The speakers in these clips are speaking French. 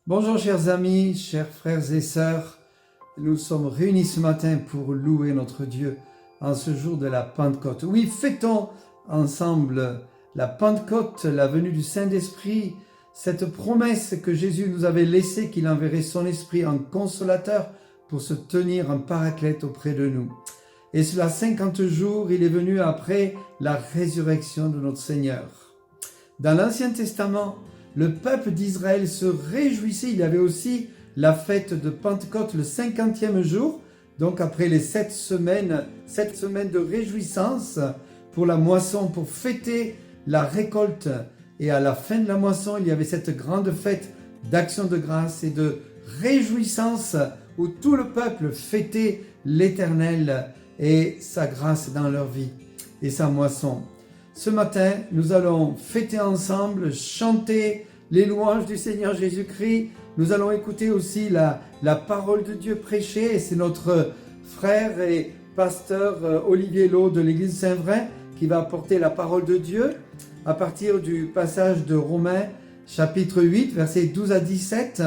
Bonjour chers amis, chers frères et sœurs, nous sommes réunis ce matin pour louer notre Dieu en ce jour de la Pentecôte. Oui, fêtons ensemble la Pentecôte, la venue du Saint-Esprit, cette promesse que Jésus nous avait laissée qu'il enverrait son Esprit en consolateur pour se tenir en paraclète auprès de nous. Et cela 50 jours, il est venu après la résurrection de notre Seigneur. Dans l'Ancien Testament, le peuple d'Israël se réjouissait. Il y avait aussi la fête de Pentecôte le 50e jour, donc après les 7 semaines de réjouissance pour la moisson, pour fêter la récolte. Et à la fin de la moisson, il y avait cette grande fête d'action de grâce et de réjouissance où tout le peuple fêtait l'Éternel et sa grâce dans leur vie et sa moisson. Ce matin, nous allons fêter ensemble, chanter les louanges du Seigneur Jésus-Christ. Nous allons écouter aussi la parole de Dieu prêchée. Et c'est notre frère et pasteur Olivier Lowe de l'église Saint-Vrain qui va apporter la parole de Dieu à partir du passage de Romains chapitre 8, versets 12 à 17.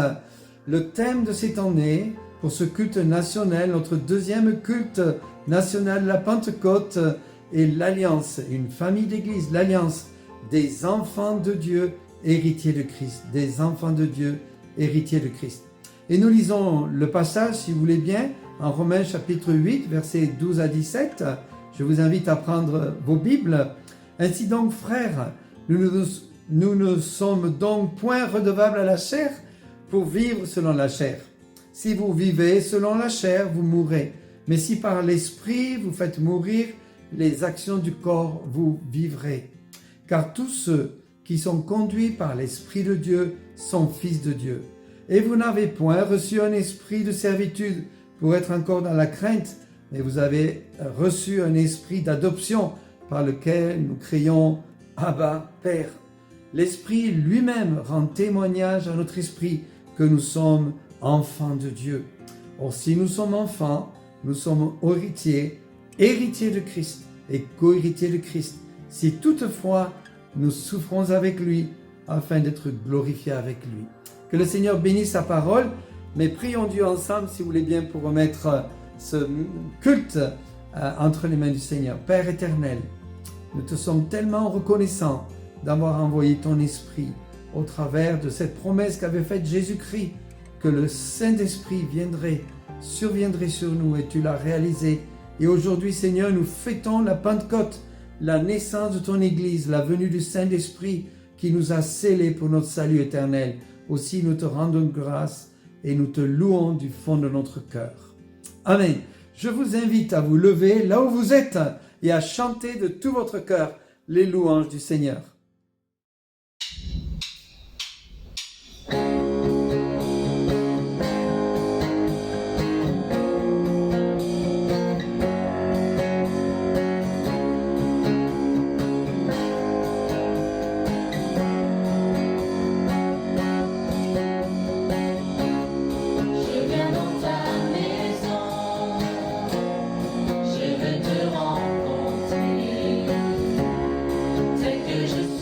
Le thème de cette année pour ce culte national, notre deuxième culte national, la Pentecôte, et l'alliance, une famille d'église, l'alliance des enfants de Dieu, héritiers de Christ, des enfants de Dieu, héritiers de Christ. Et nous lisons le passage, si vous voulez bien, en Romains chapitre 8, versets 12 à 17. Je vous invite à prendre vos Bibles. Ainsi donc, frères, nous ne sommes donc point redevables à la chair pour vivre selon la chair. Si vous vivez selon la chair, vous mourrez. Mais si par l'Esprit vous faites mourir les actions du corps, vous vivrez. Car tous ceux qui sont conduits par l'Esprit de Dieu sont fils de Dieu. Et vous n'avez point reçu un esprit de servitude pour être encore dans la crainte, mais vous avez reçu un esprit d'adoption par lequel nous crions « Abba, Père ». L'Esprit lui-même rend témoignage à notre esprit que nous sommes enfants de Dieu. Or, si nous sommes enfants, nous sommes héritiers de Christ et co-héritiers de Christ, si toutefois nous souffrons avec lui, afin d'être glorifiés avec lui. Que le Seigneur bénisse sa parole, mais prions Dieu ensemble, si vous voulez bien, pour remettre ce culte entre les mains du Seigneur. Père éternel, nous te sommes tellement reconnaissants d'avoir envoyé ton Esprit au travers de cette promesse qu'avait faite Jésus-Christ, que le Saint-Esprit surviendrait sur nous, et tu l'as réalisé. Et aujourd'hui, Seigneur, nous fêtons la Pentecôte, la naissance de ton Église, la venue du Saint-Esprit qui nous a scellés pour notre salut éternel. Aussi, nous te rendons grâce et nous te louons du fond de notre cœur. Amen. Je vous invite à vous lever là où vous êtes et à chanter de tout votre cœur les louanges du Seigneur. Je veux te rencontrer, tel que je suis.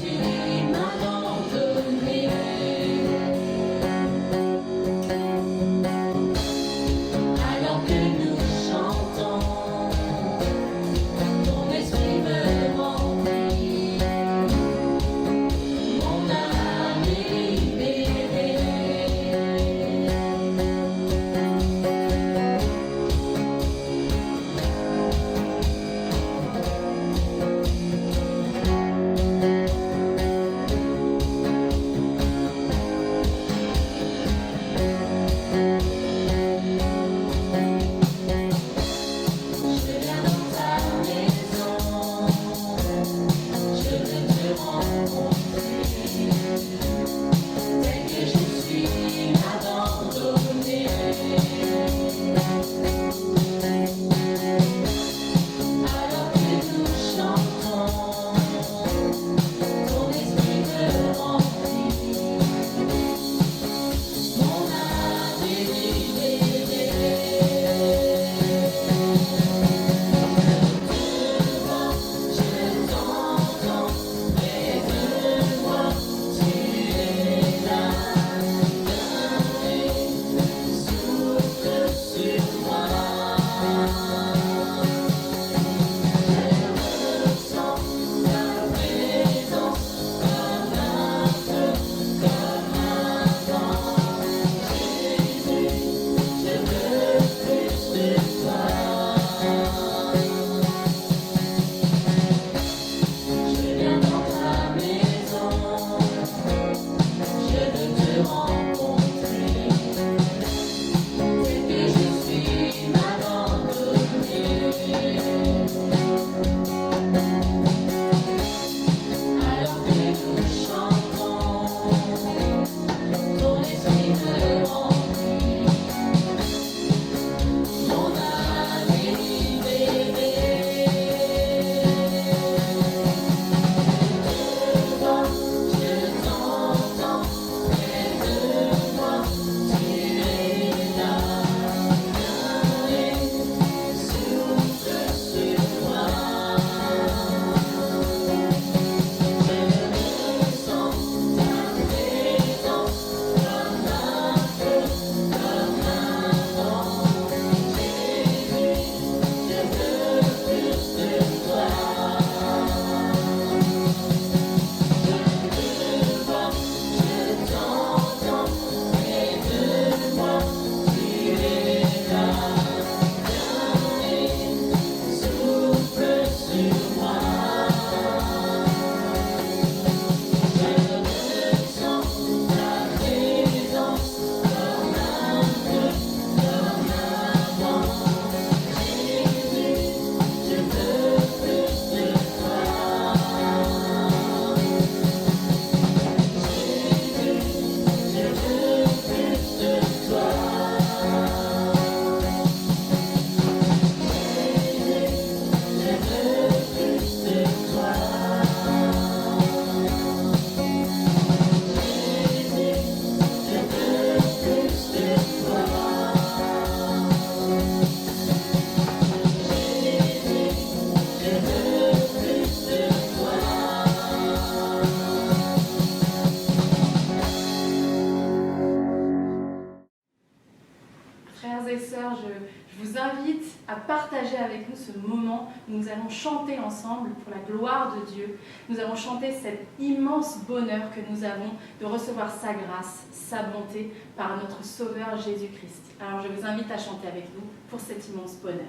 vous invite à partager avec nous ce moment où nous allons chanter ensemble pour la gloire de Dieu. Nous allons chanter cet immense bonheur que nous avons de recevoir sa grâce, sa bonté par notre Sauveur Jésus-Christ. Alors je vous invite à chanter avec nous pour cet immense bonheur.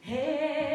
Amen.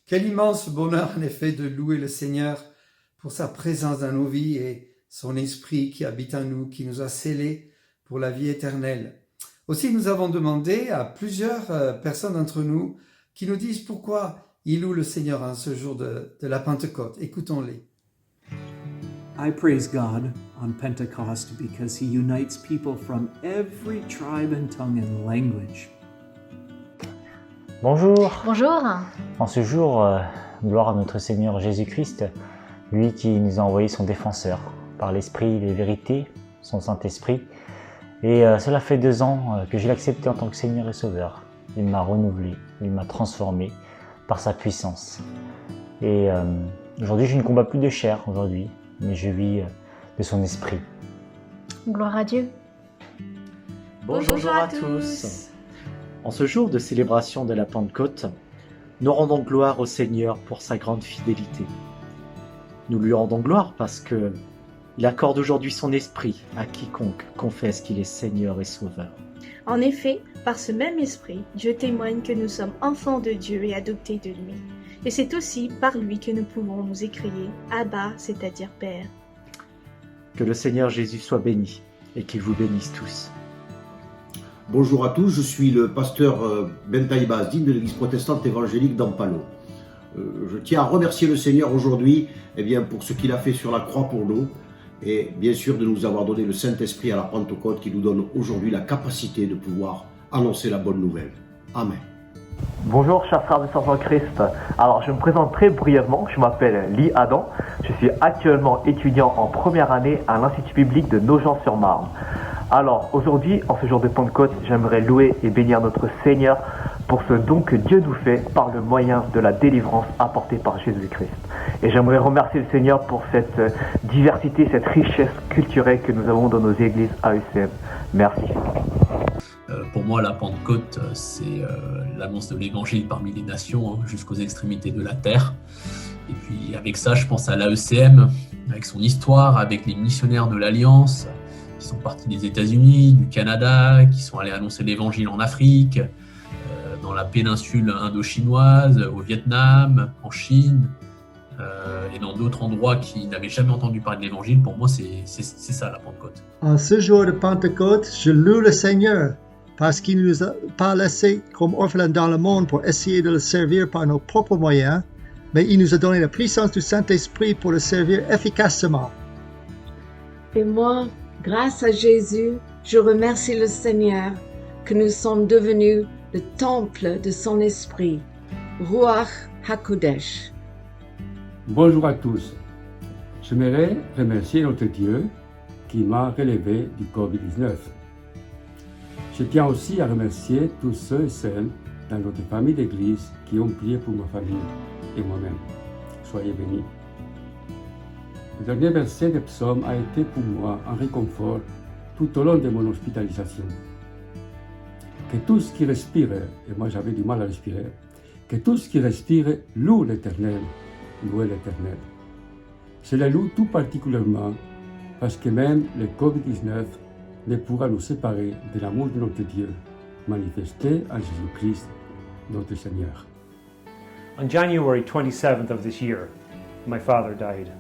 Quel immense bonheur en effet de louer le Seigneur pour sa présence dans nos vies et son esprit qui habite en nous, qui nous a scellés pour la vie éternelle. Aussi, nous avons demandé à plusieurs personnes d'entre nous qui nous disent pourquoi ils louent le Seigneur en ce jour de la Pentecôte. Écoutons-les. I praise God on Pentecost because He unites people from every tribe and tongue and language. Bonjour. Bonjour. En ce jour, gloire à notre Seigneur Jésus-Christ, lui qui nous a envoyé son défenseur par l'Esprit des vérités, son Saint-Esprit. Et cela fait 2 ans que je l'ai accepté en tant que Seigneur et Sauveur. Il m'a renouvelé, il m'a transformé par sa puissance. Et aujourd'hui, je ne combats plus de chair aujourd'hui, mais je vis de son Esprit. Gloire à Dieu. Bonjour à tous. En ce jour de célébration de la Pentecôte, nous rendons gloire au Seigneur pour sa grande fidélité. Nous lui rendons gloire parce que il accorde aujourd'hui son esprit à quiconque confesse qu'il est Seigneur et Sauveur. En effet, par ce même esprit, Dieu témoigne que nous sommes enfants de Dieu et adoptés de lui. Et c'est aussi par lui que nous pouvons nous écrier Abba, c'est-à-dire Père. Que le Seigneur Jésus soit béni et qu'il vous bénisse tous. Bonjour à tous, je suis le pasteur Bentaï Bazdine de l'église protestante évangélique d'Ampalo. Je tiens à remercier le Seigneur aujourd'hui pour ce qu'il a fait sur la croix pour nous et bien sûr de nous avoir donné le Saint-Esprit à la Pentecôte qui nous donne aujourd'hui la capacité de pouvoir annoncer la bonne nouvelle. Amen. Bonjour chers frères et sœurs en Christ. Alors je me présente très brièvement, je m'appelle Lee Adam, je suis actuellement étudiant en première année à l'Institut biblique de Nogent-sur-Marne. Alors aujourd'hui, en ce jour de Pentecôte, j'aimerais louer et bénir notre Seigneur pour ce don que Dieu nous fait par le moyen de la délivrance apportée par Jésus-Christ. Et j'aimerais remercier le Seigneur pour cette diversité, cette richesse culturelle que nous avons dans nos églises AECM. Merci. Pour moi, la Pentecôte, c'est l'annonce de l'Évangile parmi les nations, jusqu'aux extrémités de la terre. Et puis avec ça, je pense à l'AECM, avec son histoire, avec les missionnaires de l'Alliance, qui sont partis des États-Unis, du Canada, qui sont allés annoncer l'Évangile en Afrique, dans la péninsule indo-chinoise, au Vietnam, en Chine, et dans d'autres endroits qui n'avaient jamais entendu parler de l'Évangile. Pour moi, c'est ça la Pentecôte. En ce jour de Pentecôte, je loue le Seigneur parce qu'il ne nous a pas laissés comme orphelins dans le monde pour essayer de le servir par nos propres moyens, mais il nous a donné la puissance du Saint-Esprit pour le servir efficacement. Et moi, grâce à Jésus, je remercie le Seigneur que nous sommes devenus le temple de son esprit, Ruach HaKodesh. Bonjour à tous. J'aimerais remercier notre Dieu qui m'a relevé du Covid-19. Je tiens aussi à remercier tous ceux et celles dans notre famille d'église qui ont prié pour ma famille et moi-même. Soyez bénis. Le dernier verset des psaumes a été pour moi un réconfort tout au long de mon hospitalisation. Que tout ce qui respire, et moi j'avais du mal à respirer, que tout ce qui respire loue l'Éternel, louez l'Éternel. Je le loue tout particulièrement parce que même le Covid-19 ne pourra nous séparer de l'amour de notre Dieu, manifesté en Jésus-Christ, notre Seigneur. On January 27th of this year, my father died.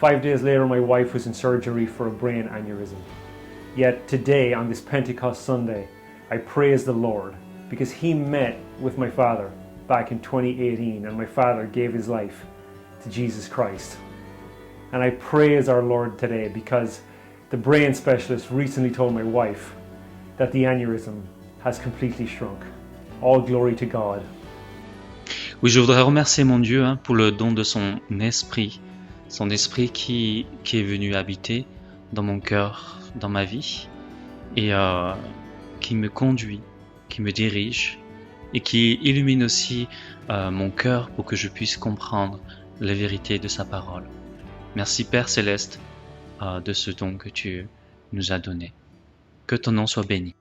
5 days later, my wife was in surgery for a brain aneurysm. Yet today, on this Pentecost Sunday, I praise the Lord because He met with my father back in 2018 and my father gave his life to Jesus Christ. And I praise our Lord today because the brain specialist recently told my wife that the aneurysm has completely shrunk. All glory to God. Oui, je voudrais remercier mon Dieu pour le don de son esprit qui est venu habiter dans mon cœur, dans ma vie, et qui me conduit, qui me dirige, et qui illumine aussi mon cœur pour que je puisse comprendre la vérité de sa parole. Merci Père Céleste de ce don que tu nous as donné. Que ton nom soit béni.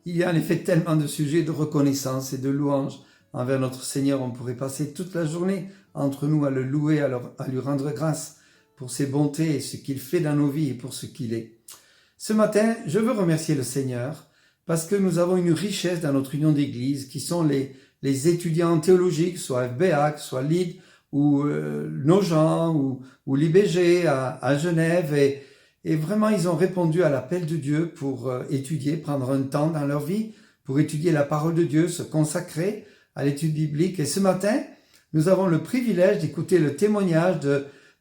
Il y a en effet tellement de sujets de reconnaissance et de louange envers notre Seigneur. On pourrait passer toute la journée entre nous à le louer, à lui rendre grâce pour ses bontés et ce qu'il fait dans nos vies et pour ce qu'il est. Ce matin, je veux remercier le Seigneur parce que nous avons une richesse dans notre union d'église qui sont les étudiants théologiques, soit FBAC, soit LID, ou Nogent, ou l'IBG à Genève. Et vraiment, ils ont répondu à l'appel de Dieu pour étudier, prendre un temps dans leur vie, pour étudier la parole de Dieu, se consacrer à l'étude biblique. Et ce matin, nous avons le privilège d'écouter le témoignage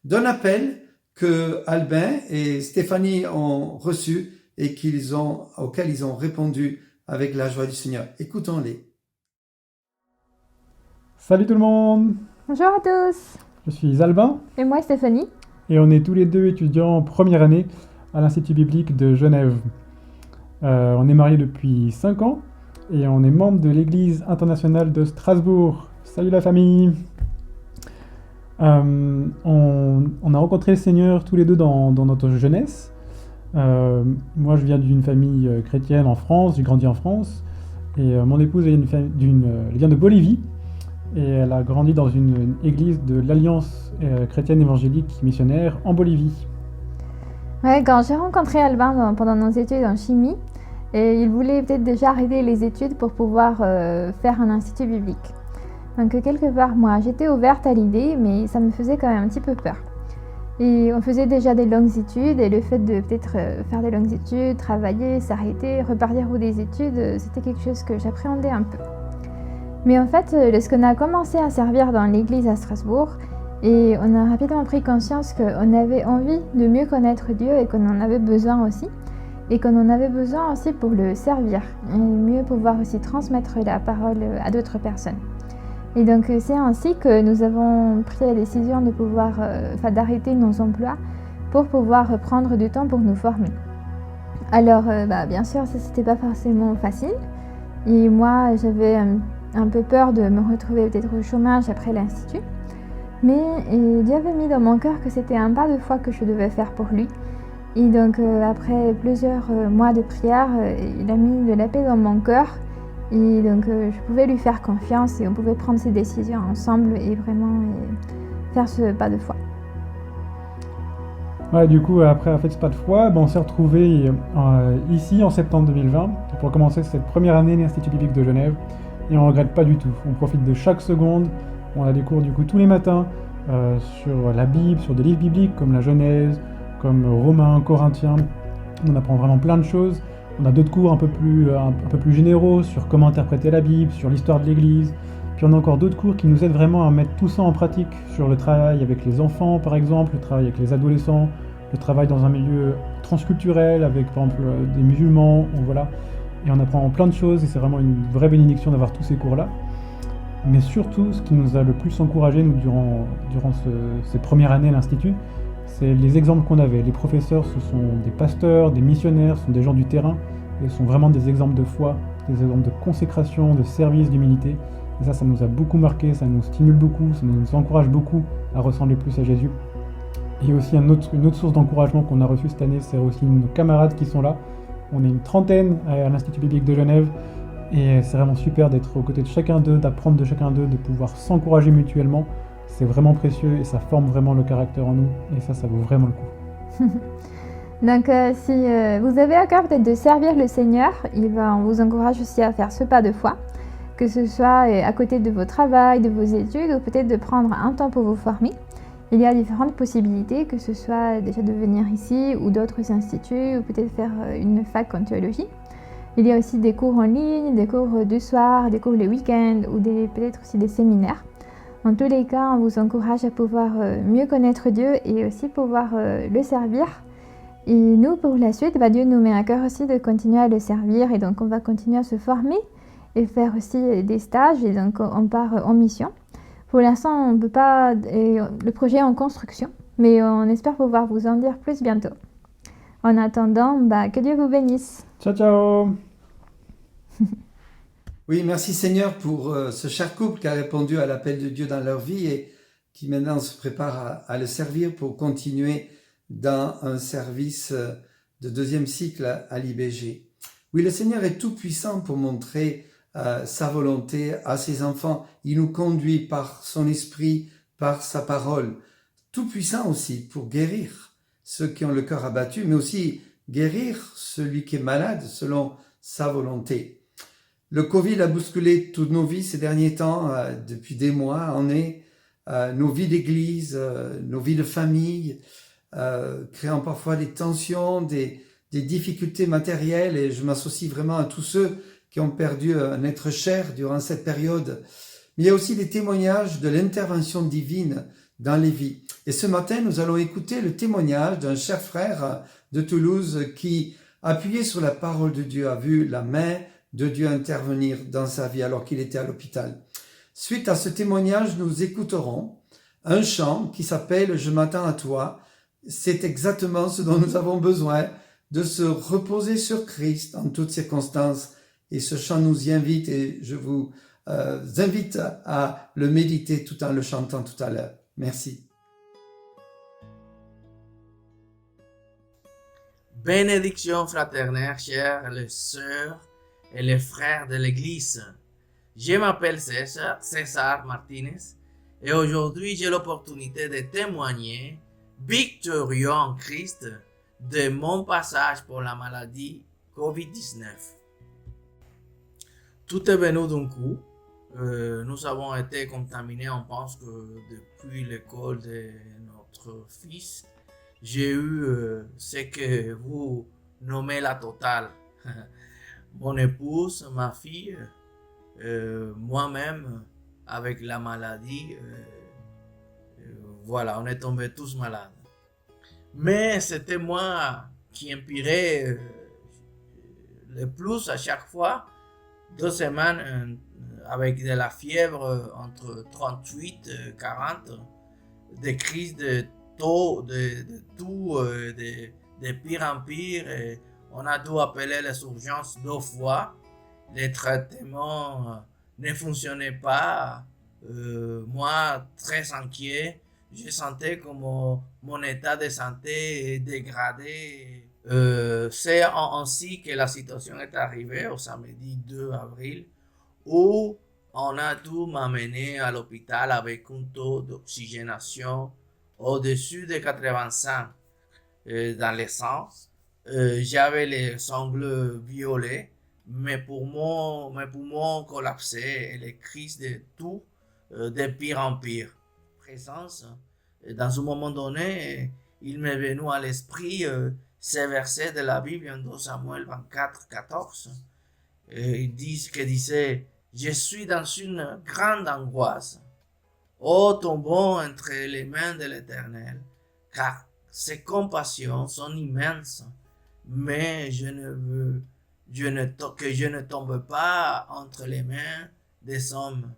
d'un appel que Albin et Stéphanie ont reçu et auquel ils ont répondu avec la joie du Seigneur. Écoutons-les. Salut tout le monde! Bonjour à tous! Je suis Albin. Et moi Stéphanie. Et on est tous les deux étudiants en première année à l'Institut biblique de Genève. On est mariés depuis 5 ans et on est membre de l'Église internationale de Strasbourg. Salut la famille! On a rencontré le Seigneur tous les deux dans notre jeunesse. Moi, je viens d'une famille chrétienne en France, j'ai grandi en France, et mon épouse elle vient de Bolivie, et elle a grandi dans une église de l'Alliance chrétienne évangélique missionnaire en Bolivie. Ouais, quand j'ai rencontré Albin pendant nos études en chimie, et il voulait peut-être déjà arrêter les études pour pouvoir faire un institut biblique. Donc quelque part, moi, j'étais ouverte à l'idée, mais ça me faisait quand même un petit peu peur. Et on faisait déjà des longues études, et le fait de peut-être faire des longues études, travailler, s'arrêter, repartir pour des études, c'était quelque chose que j'appréhendais un peu. Mais en fait, lorsqu'on a commencé à servir dans l'église à Strasbourg, et on a rapidement pris conscience qu'on avait envie de mieux connaître Dieu et qu'on en avait besoin aussi, et qu'on en avait besoin aussi pour le servir, et mieux pouvoir aussi transmettre la parole à d'autres personnes. Et donc c'est ainsi que nous avons pris la décision de pouvoir, d'arrêter nos emplois pour pouvoir prendre du temps pour nous former. Alors bien sûr, ça c'était pas forcément facile, et moi j'avais un peu peur de me retrouver peut-être au chômage après l'institut. Mais Dieu avait mis dans mon cœur que c'était un pas de foi que je devais faire pour lui. Et donc après plusieurs mois de prière, il a mis de la paix dans mon cœur. Et donc je pouvais lui faire confiance et on pouvait prendre ces décisions ensemble et vraiment faire ce pas de foi. Ouais, du coup, après avoir fait ce pas de foi, on s'est retrouvés ici en septembre 2020 pour commencer cette première année de l'Institut biblique de Genève. Et on ne regrette pas du tout. On profite de chaque seconde. On a des cours du coup tous les matins sur la Bible, sur des livres bibliques comme la Genèse, comme Romains, Corinthiens. On apprend vraiment plein de choses. On a d'autres cours un peu plus généraux sur comment interpréter la Bible, sur l'histoire de l'Église. Puis on a encore d'autres cours qui nous aident vraiment à mettre tout ça en pratique sur le travail avec les enfants par exemple, le travail avec les adolescents, le travail dans un milieu transculturel avec par exemple des musulmans, voilà. Et on apprend plein de choses et c'est vraiment une vraie bénédiction d'avoir tous ces cours-là. Mais surtout, ce qui nous a le plus encouragé nous durant ces premières années à l'Institut, c'est les exemples qu'on avait. Les professeurs, ce sont des pasteurs, des missionnaires, ce sont des gens du terrain, et ce sont vraiment des exemples de foi, des exemples de consécration, de service, d'humilité. Et ça nous a beaucoup marqué, ça nous stimule beaucoup, ça nous encourage beaucoup à ressembler plus à Jésus. Et aussi une autre source d'encouragement qu'on a reçue cette année, c'est aussi nos camarades qui sont là. On est une trentaine à l'Institut biblique de Genève. Et c'est vraiment super d'être aux côtés de chacun d'eux, d'apprendre de chacun d'eux, de pouvoir s'encourager mutuellement. C'est vraiment précieux et ça forme vraiment le caractère en nous. Et ça vaut vraiment le coup. Donc si vous avez à cœur peut-être de servir le Seigneur, on vous encourage aussi à faire ce pas de foi. Que ce soit à côté de vos travails, de vos études, ou peut-être de prendre un temps pour vous former. Il y a différentes possibilités, que ce soit déjà de venir ici ou d'autres instituts, ou peut-être faire une fac en théologie. Il y a aussi des cours en ligne, des cours du soir, des cours les week-ends ou peut-être aussi des séminaires. En tous les cas, on vous encourage à pouvoir mieux connaître Dieu et aussi pouvoir le servir. Et nous, pour la suite, Dieu nous met à cœur aussi de continuer à le servir et donc on va continuer à se former et faire aussi des stages et donc on part en mission. Pour l'instant, on ne peut pas, le projet est en construction, mais on espère pouvoir vous en dire plus bientôt. En attendant, que Dieu vous bénisse. Ciao, ciao. Oui, merci Seigneur pour ce cher couple qui a répondu à l'appel de Dieu dans leur vie et qui maintenant se prépare à le servir pour continuer dans un service de deuxième cycle à l'IBG. Oui, le Seigneur est tout puissant pour montrer sa volonté à ses enfants. Il nous conduit par son esprit, par sa parole. Tout puissant aussi pour guérir ceux qui ont le cœur abattu, mais aussi guérir celui qui est malade selon sa volonté. Le Covid a bousculé toutes nos vies ces derniers temps, depuis des mois, années, nos vies d'église, nos vies de famille, créant parfois des tensions, des difficultés matérielles, et je m'associe vraiment à tous ceux qui ont perdu un être cher durant cette période. Mais il y a aussi des témoignages de l'intervention divine dans les vies. Et ce matin, nous allons écouter le témoignage d'un cher frère de Toulouse qui, appuyé sur la parole de Dieu, a vu la main de Dieu intervenir dans sa vie alors qu'il était à l'hôpital. Suite à ce témoignage, nous écouterons un chant qui s'appelle « Je m'attends à toi ». C'est exactement ce dont nous avons besoin, de se reposer sur Christ en toutes circonstances. Et ce chant nous y invite et je vous invite à le méditer tout en le chantant tout à l'heure. Merci. Bénédiction fraternelle, chers les sœurs et les frères de l'Église. Je m'appelle César Martinez, et aujourd'hui j'ai l'opportunité de témoigner, victorieux en Christ, de mon passage pour la maladie COVID-19. Tout est venu d'un coup. Nous avons été contaminés, on pense que depuis l'école de notre fils, j'ai eu ce que vous nommez la totale. Mon épouse, ma fille, moi-même, avec la maladie, voilà, on est tombés tous malades. Mais c'était moi qui empirais le plus à chaque fois. 2 semaines avec de la fièvre entre 38 et 40, des crises de taux, de tout, de pire en pire. Et on a dû appeler les urgences 2 fois. Les traitements ne fonctionnaient pas. Moi, très inquiet, je sentais comme mon état de santé est dégradé. C'est ainsi que la situation est arrivée au samedi 2 avril où on a dû m'amener à l'hôpital avec un taux d'oxygénation au-dessus de 85 dans le sens. J'avais les ongles violets, mes poumons collapsaient et les crises de tout de pire en pire. Présence, dans un moment donné, il m'est venu à l'esprit ces versets de la Bible en 2 Samuel 24, 14. Ils disent que disait, je suis dans une grande angoisse. Oh, tombons entre les mains de l'Éternel, car ses compassions sont immenses, mais que je ne tombe pas entre les mains des hommes.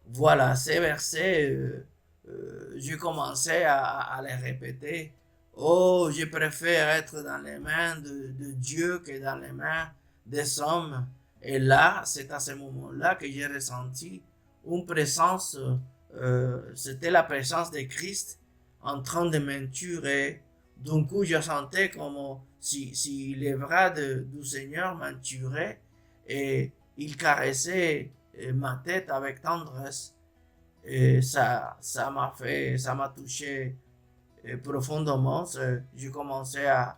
Voilà, ces versets, je commençais à les répéter. Oh, je préfère être dans les mains de Dieu que dans les mains des hommes. Et là, c'est à ce moment-là que j'ai ressenti une présence, c'était la présence de Christ en train de m'enturer. D'un coup, je sentais comme si les bras du Seigneur m'enturaient et il caressait ma tête avec tendresse. Et ça m'a touché profondément. Je commençais à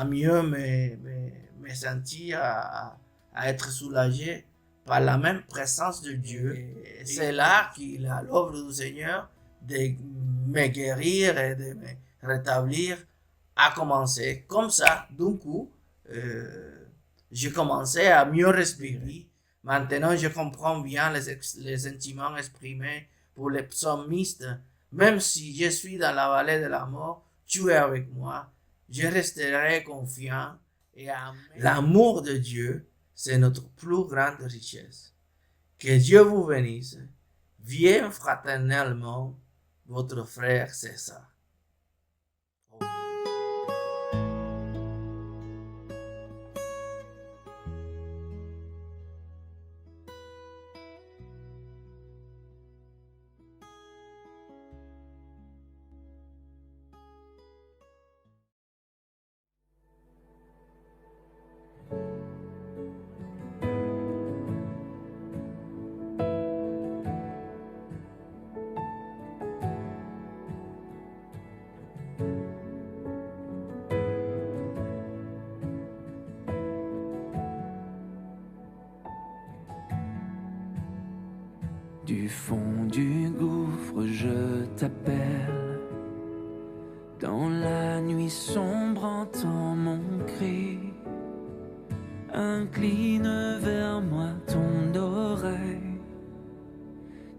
mieux me sentir, à être soulagé par la même présence de Dieu. Et c'est là qu'il a l'œuvre du Seigneur de me guérir et de me rétablir a commencé. Comme ça, d'un coup, j'ai commencé à mieux respirer. Maintenant, je comprends bien les sentiments exprimés pour les psalmistes. Même si je suis dans la vallée de la mort, tu es avec moi. Je resterai confiant et amen. L'amour de Dieu, c'est notre plus grande richesse. Que Dieu vous bénisse. Viens fraternellement, votre frère César. Du fond du gouffre, je t'appelle. Dans la nuit sombre, entends mon cri. Incline vers moi ton oreille.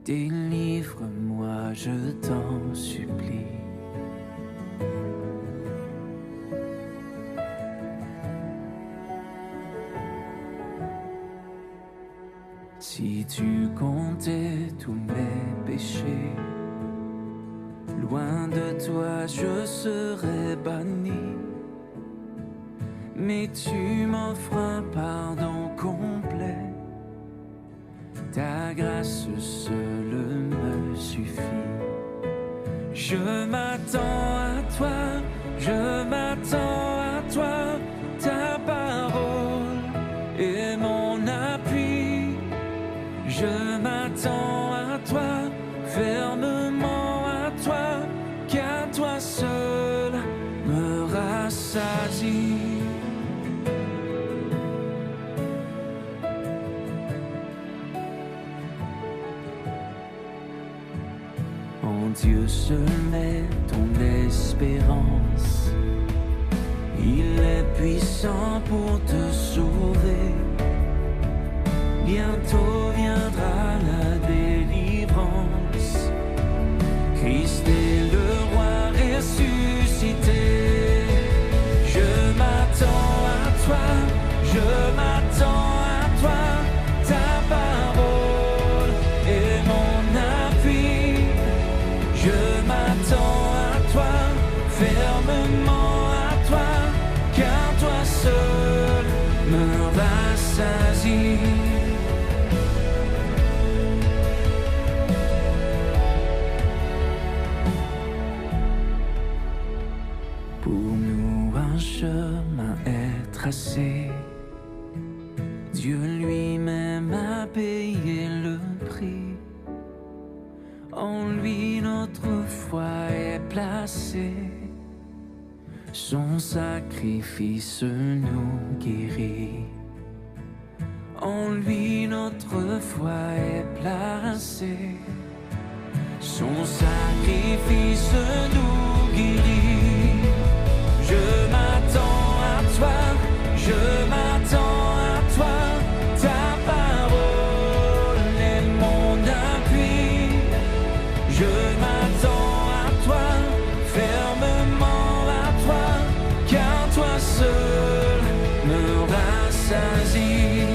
Délivre-moi, je t'en supplie. Si tu comptais tous mes péchés, loin de toi je serais banni. Mais tu m'offres un pardon complet. Ta grâce seule me suffit. Je m'attends à toi, je m'attends En Dieu seul met ton espérance. Il est puissant pour te sauver. Bientôt viendra la délivrance. Christ est le roi ressuscité. Je m'attends à toi, je m'attends à toi. Ta parole est mon appui. Je m'attends à toi, fermement à toi, car toi seul me rassasie. Pour nous un chemin est tracé. Dieu lui-même a payé le prix. En lui notre foi est placée. Son sacrifice nous guérit. En lui notre foi est placée. Son sacrifice nous guérit. Je m'attends à toi, je m'attends à toi. Ta parole est mon appui. Je m'attends à toi, fermement à toi, car toi seul me rassasie.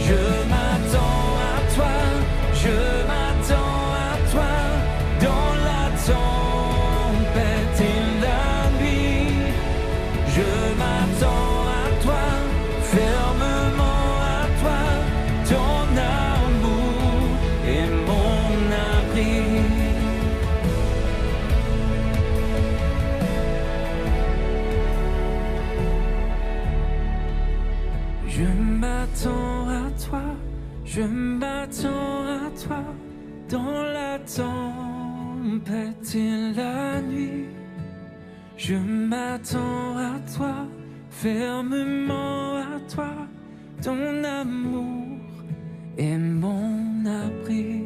Je m'attends à toi, je m'attends à toi, dans la tempête et la nuit. Je m'attends à toi, fermement à toi, ton amour est mon abri. Je m'attends à toi, je m'attends à toi, dans la tempête et la nuit. Je m'attends à toi, fermement à toi, ton amour est mon abri.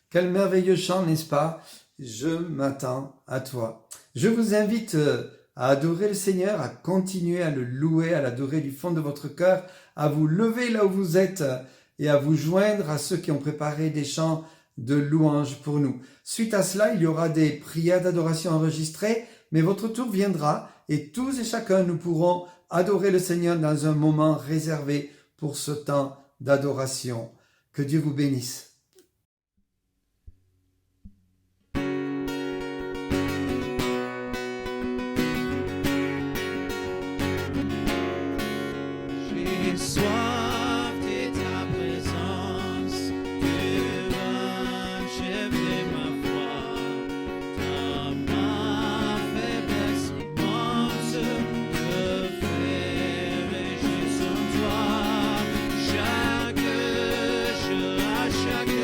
Quel merveilleux chant, n'est-ce pas? Je m'attends à toi. Je vous invite à adorer le Seigneur, à continuer à le louer, à l'adorer du fond de votre cœur, à vous lever là où vous êtes et à vous joindre à ceux qui ont préparé des chants de louange pour nous. Suite à cela, il y aura des prières d'adoration enregistrées, mais votre tour viendra et tous et chacun nous pourrons adorer le Seigneur dans un moment réservé pour ce temps d'adoration. Que Dieu vous bénisse. Soif de ta présence, que m'achève ma foi, dans ma faiblesse immense, que faire juste en toi, chaque jour à chaque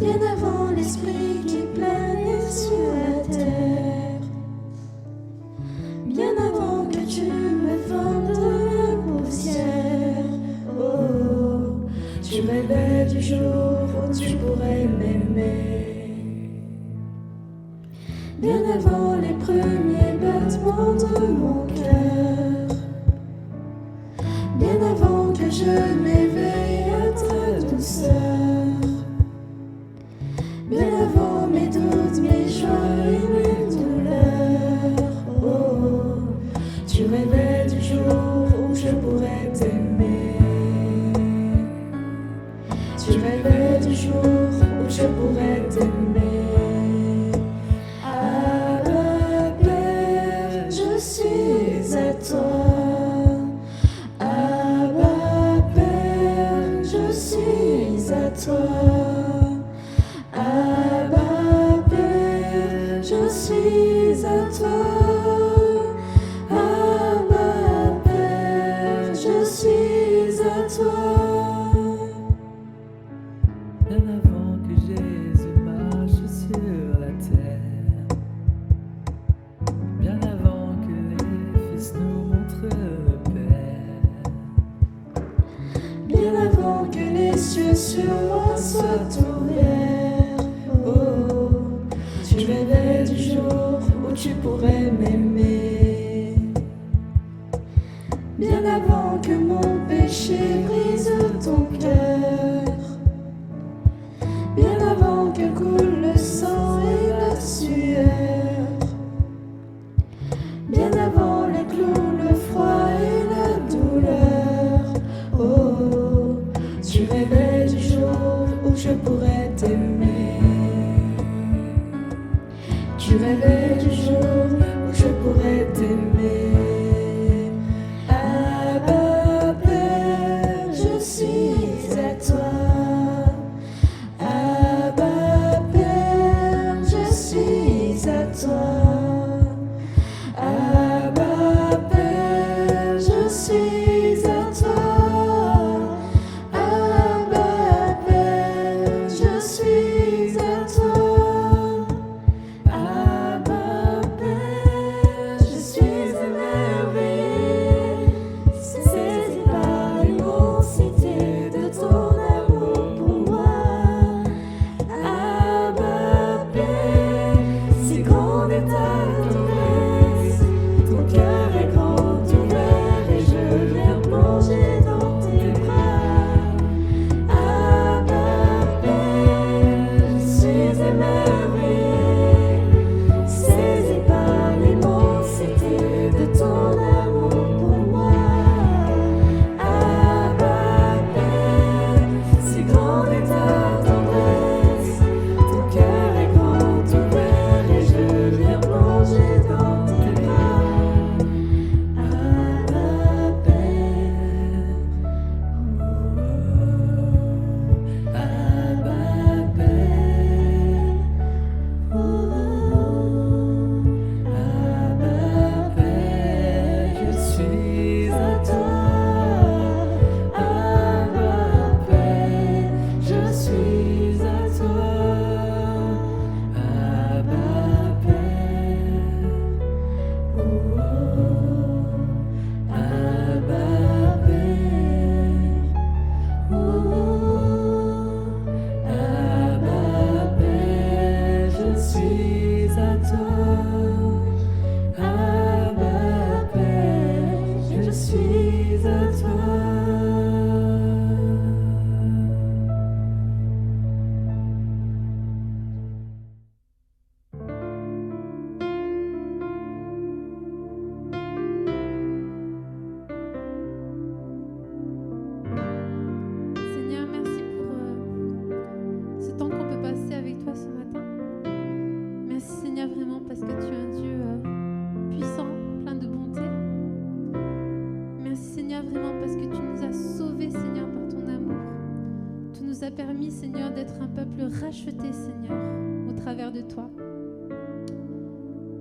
bien avant l'esprit qui planait sur la terre, bien avant que tu me formes de la poussière. Oh, tu rêvais du jour où tu pourrais m'aimer, bien avant les premiers battements de mon cœur, bien avant que je m'éveille à ta douceur, bien avant mes doutes, mes joies et mes douleurs. Oh, tu rêvais du jour où je pourrais t'aimer, tu rêvais du jour où je pourrais t'aimer. Abba Père, je suis à toi. Abba Père, je suis à toi. Abba Père, je suis à toi. Abba Père, je suis à toi. Bien avant que Jésus marche sur la terre, bien avant que les fils nous montrent le Père, bien avant que les cieux sur moi soient ouverts. Oh, tu rêvais du jour où tu pourrais m'aimer, bien avant que mon péché brise ton cœur, bien avant que coule le sang et la sueur, bien avant les clous, le froid et la douleur. Oh, tu rêvais du jour où je pourrais t'aimer, tu rêvais du jour où je pourrais t'aimer. Abba Père, je suis à toi. Abba Père, je suis à toi. Abba Père, je suis à toi. Abba Père, je suis à toi. Abba Père, je suis émerveillée, saisie par l'immensité de ton amour pour moi. Abba Père, si grande est ta tendresse, ton cœur est grand ouvert et je viens plonger dans tes bras. Abba Père, je suis émerveillée, saisie par l'immensité de ton amour pour moi. Abba Père, si grande est ta tendresse, ton cœur est grand ouvert et je viens plonger dans tes bras. Abba Père, Abba Père, Abba Père, je suis à toi. Abba Père, je suis à toi. Abba Père, Abba Père, Abba Père, je suis à toi. Abba Père, je suis à toi. Seigneur, merci pour ce temps qu'on peut passer avec toi ce matin. Merci Seigneur vraiment parce que tu es un Dieu puissant, plein de bonté. Merci Seigneur vraiment parce que tu nous as sauvés Seigneur par ton amour. Tu nous as permis Seigneur d'être un peuple racheté Seigneur au travers de toi.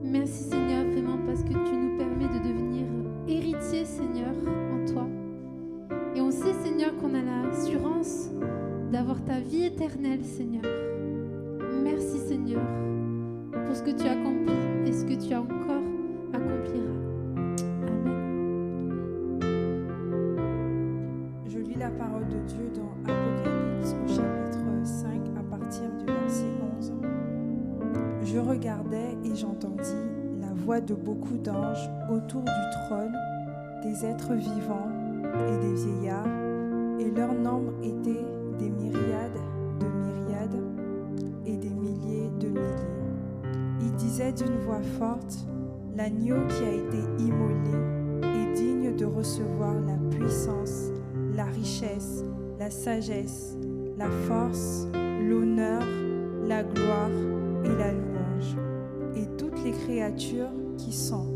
Merci Seigneur vraiment parce que tu nous permets de devenir héritiers Seigneur en toi. Et on sait Seigneur qu'on a l'assurance d'avoir ta vie éternelle Seigneur. ce que tu as accompli et ce que tu as encore accompliras. Amen. Je lis la parole de Dieu dans Apocalypse au chapitre 5 à partir du verset 11. Je regardais et j'entendis la voix de beaucoup d'anges autour du trône, des êtres vivants et des vieillards, et leur nombre était des myriades de myriades et des milliers de milliers. Ils disaient d'une voix forte, « L'agneau qui a été immolé est digne de recevoir la puissance, la richesse, la sagesse, la force, l'honneur, la gloire et la louange. » Et toutes les créatures qui sont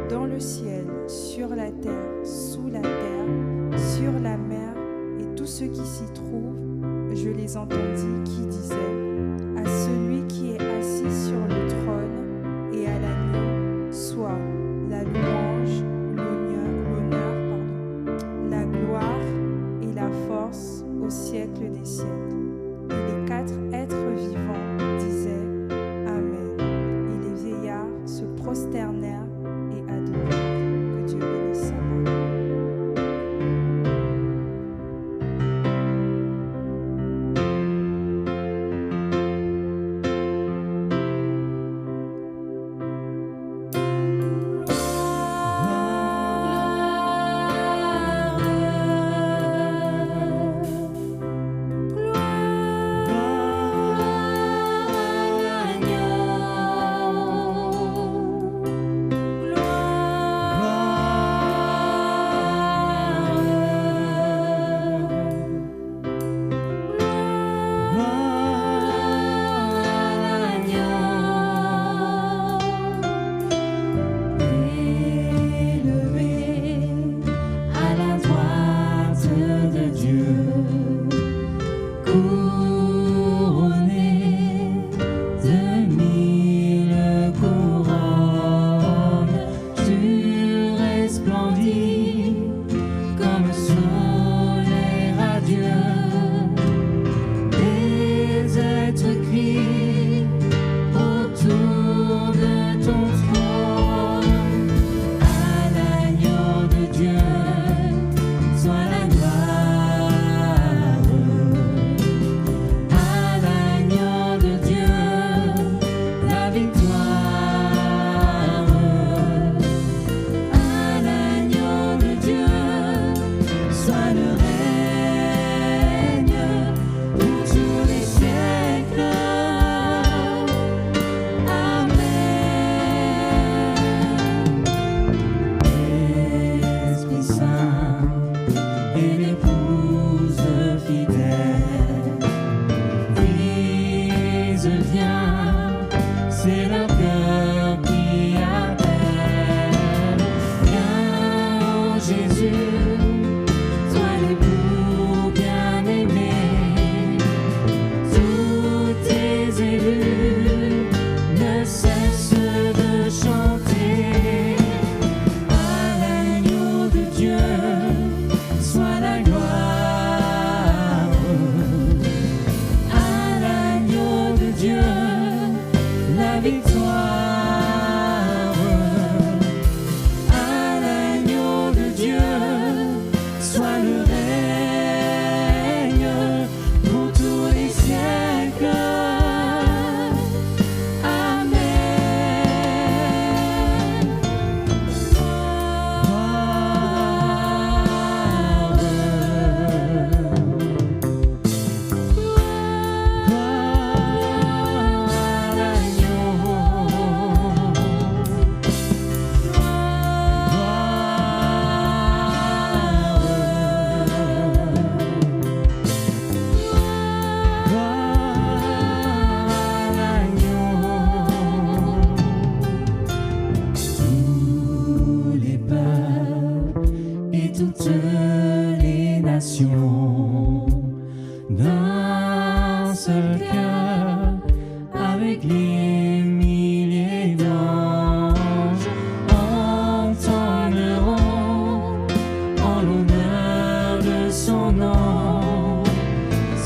dans le ciel, sur la terre, sous la terre, sur la mer, et tous ceux qui s'y trouvent, je les entendis qui disaient, à celui qui est assis sur le trône et à l'agneau, soit la louange, l'honneur, la gloire et la force au siècle des siècles. Et les 4 êtres vivants disaient, Amen. Et les vieillards se prosternèrent et adorèrent. Que Dieu bénisse sa parole.